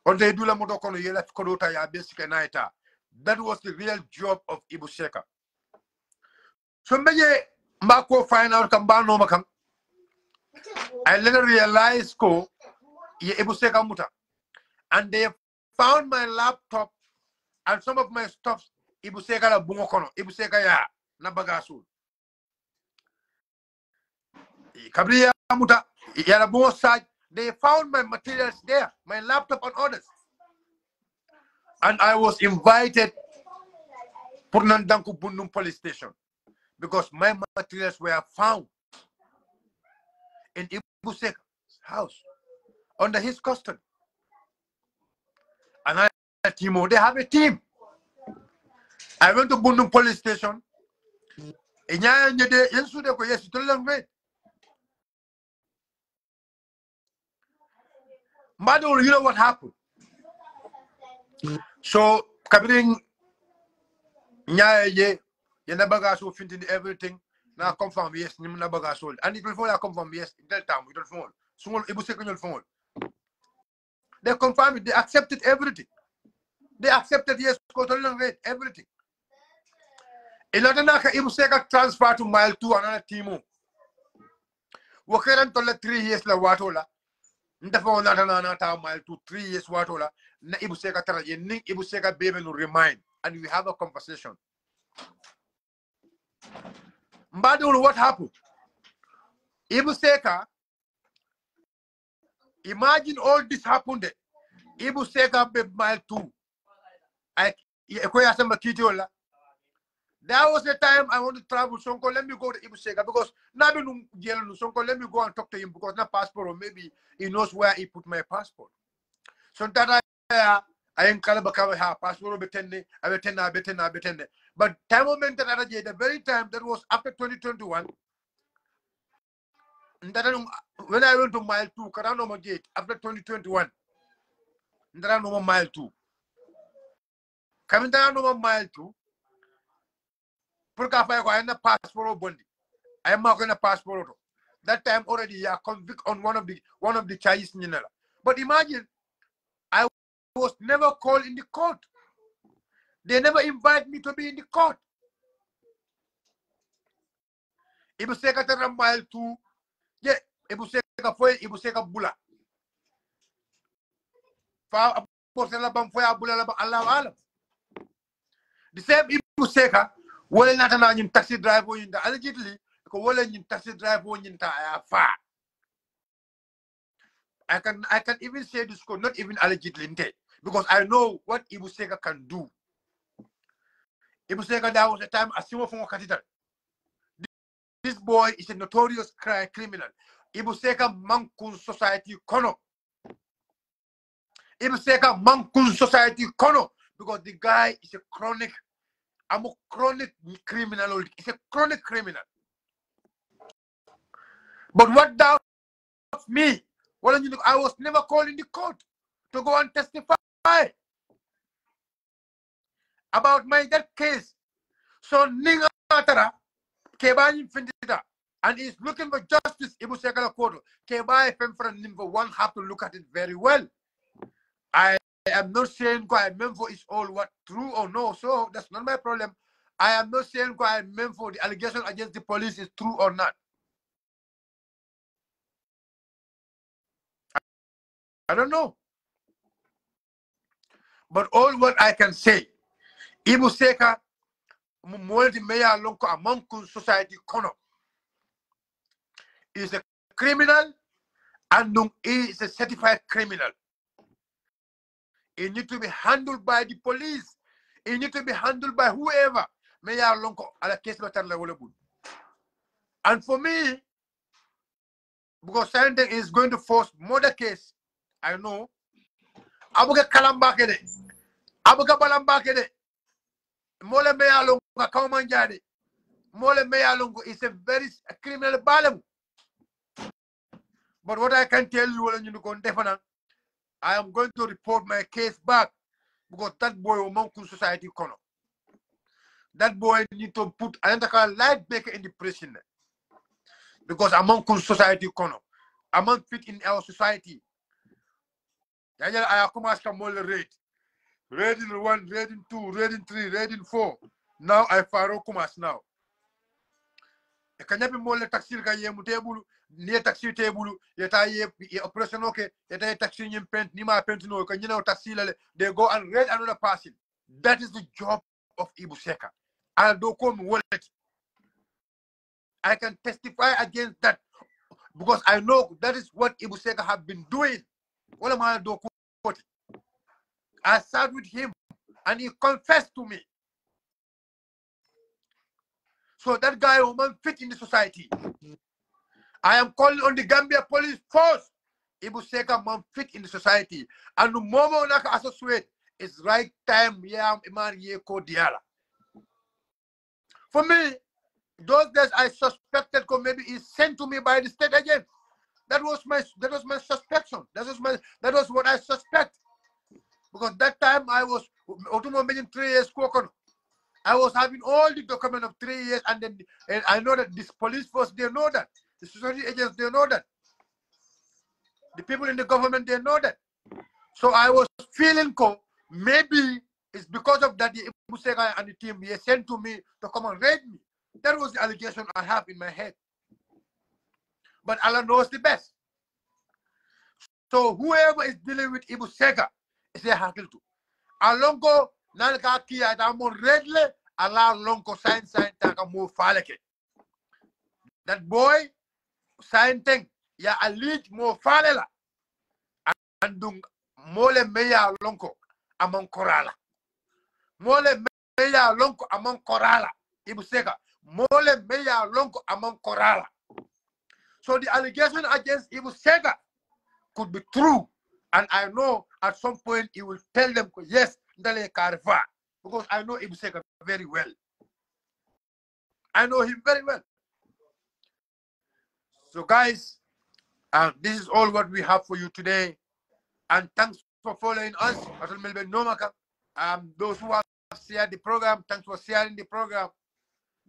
on they do la moto kono ye la kodo ta ya basic naita. That was the real job of Ibuseka. So meje mbako find out kambano makam. I later realized ko ye Ibuseka muta. And they found my laptop and some of my stuff Ibuseka la bungo kono. Ibuseka ya na bagasul. Kabriya muta ya la bungo side. They found my materials there, my laptop and others. And I was invited for Nandanku Bundum police station because my materials were found in Ibuseka's house under his custody. And I Timo, they have a team. I went to Bundum police station. You know what happened? So, Kabring Nyaye, Yanabagaso finted everything. Now confirm yes, Nimabagaso. And it will fall confirm yes, Delta, we don't fall. Small Ibuseka phone. They confirmed it, they accepted everything. They accepted yes, everything. Ilatanaka Ibuseka transfer to mile 2 another Timo. Wakaran tola 3 years la watola. Ndafo na mile 2 3 years watola. Na Ibuseka tara yening Ibuseka baby no remind and we have a conversation. Mbadul, what happened? Ibuseka, imagine all this happened. Ibuseka be mile 2. That was the time I want to travel. Sonko, let me go to Ibuseka because Sonko, let me go and talk to him because not passport or maybe he knows where he put my passport. So that I am Kalabaka passport betende, betende. But time moment that the very time that was after 2021. When I went to mile 2, Karanoma Gate after 2021, Ndarano mile 2. Coming down over mile 2. Purka fire I na passport bondi. I am not going to passport. That time already you are convicted on one of the charges. But imagine, I was never called in the court. They never invite me to be in the court. Ibu seka tera mile 2. Yeah, ibu seka foi, ibu seka bula. Fa aposela bam foi abula la Allah alam. The same ibu seka wole nata na ñin taxi driver ñin da allegedly ko wole ñin taxi driver ñin ta ya fa. I can even say this code, not even allegedly, because I know what Ibu Seka can do. Ibu Seka, there was a time as from cathedral. This boy is a notorious criminal. Ibu Seka mankun society kono. Ibu Seka mankun society kono, because the guy is a chronic criminal. He's a chronic criminal. But what doubts me? Well, I was never called in the court to go and testify about that case. So Ninga Matara, Kebani Findita, and is looking for justice. Ibu Sekala Koto, Kebai Femfran number 1 have to look at it very well. I am not saying I meant for is all what true or no, so that's not my problem. I am not saying I meant for the allegation against the police is true or not. I don't know. But all what I can say, Ibu Seka, Mwoldi Meya Lonko among society kono, is a criminal and is a certified criminal. It needs to be handled by the police. It needs to be handled by whoever. Meya Lonko ala case matter level. And for me, because Sunday is going to force murder case, I know. Abuga Kalambakede, Abuga Balambakede, Mole Meyalongo, Kaumanjade, Mole Meyalongo is a very criminal balem. But what I can tell you, I am going to report my case back because that boy will Monkun society kono. That boy need to put another light baker in the prison because among society kono, among fit in our society. I come ask rate. Rating 1, rating 2, rating 3, rating 4. Now I faro kumas now. E kanyapi mole taxi ka ye mutebulu, ni taxi tebulu, yeta ye operation okay, yeta taxi nyim pent, ni ma pent no, kanyina taxi lale, they go and rate another person. That is the job of Ibu Seka. I don't come wallet. I can testify against that because I know that is what Ibu Seka have been doing. What am I doing? I sat with him and he confessed to me. So that guy will not fit in the society. I am calling on the Gambia police force. Ibu Seka man fit in the society. And the moment I associate, it's right time for me, those days I suspected maybe he's sent to me by the state agent. That was my suspicion. That was what I suspect. Because that time I was 3 years spoken. I was having all the document of 3 years, and then I know that this police force, they know that. The security agents, they know that. The people in the government, they know that. So I was feeling maybe it's because of that the Ibu Seka and the team they sent to me to come and raid me. That was the allegation I have in my head. But Allah knows the best. So whoever is dealing with Ibu Seka is a hakil to. Alongo nalka kia da mon redle ala lonko sign taka mo faleke. That boy sign thing ya alit mo falela. Andung mole meya lonko among korala. Mole meya lonko among korala. Ibu Seka. Mole meya lonko among korala. So the allegation against Ibu Seka could be true. And I know at some point he will tell them, yes, Ndale Karifa. Because I know Ibu Seka very well. I know him very well. So guys, this is all what we have for you today. And thanks for following us. Those who are shared the program. Thanks for sharing the program.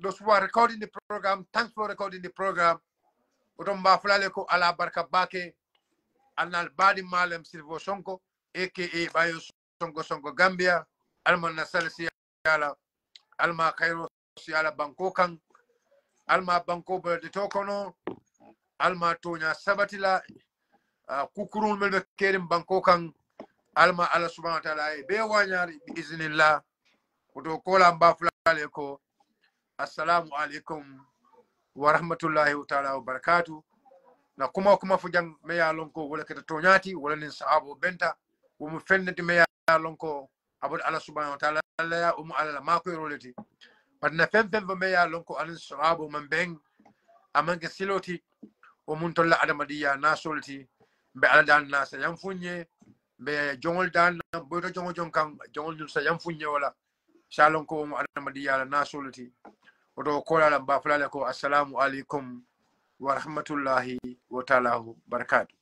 Those who are recording the program, thanks for recording the program. Utomba fulale ko ala barka bake anal badi malem Silvo Sonko aka Bayo Sonko Gambia alma nasal siala alma Cairo siala Bangkokan alma Banko de Tokono alma Tonya Sabatila kukurun melbe kerim Bangkokan alma ala subhanahu wa ta'ala be wanyari bi iznillah uto kola mba fulale ko assalamu alaikum wa rahmatullahi ta'ala wa barakatuh. Na kuma fujang meya lonko wala kata tonyati wala nin sahabo benta mu fennati meya lonko abud ala subhanahu wa ta'ala ya ala ma ko roleti pat na fem meya lonko alin sahabo man beng amanke siloti mun tolla adamadiya na solti be ala dan na sa yam funye be jongol dan boto jongo jonkan jongol dul sa yam funye wala shalon ko adamadiya na solti oto kola la ba fulale ko assalamu alaikum wa rahmatullahi wa ta'ala barakatuh.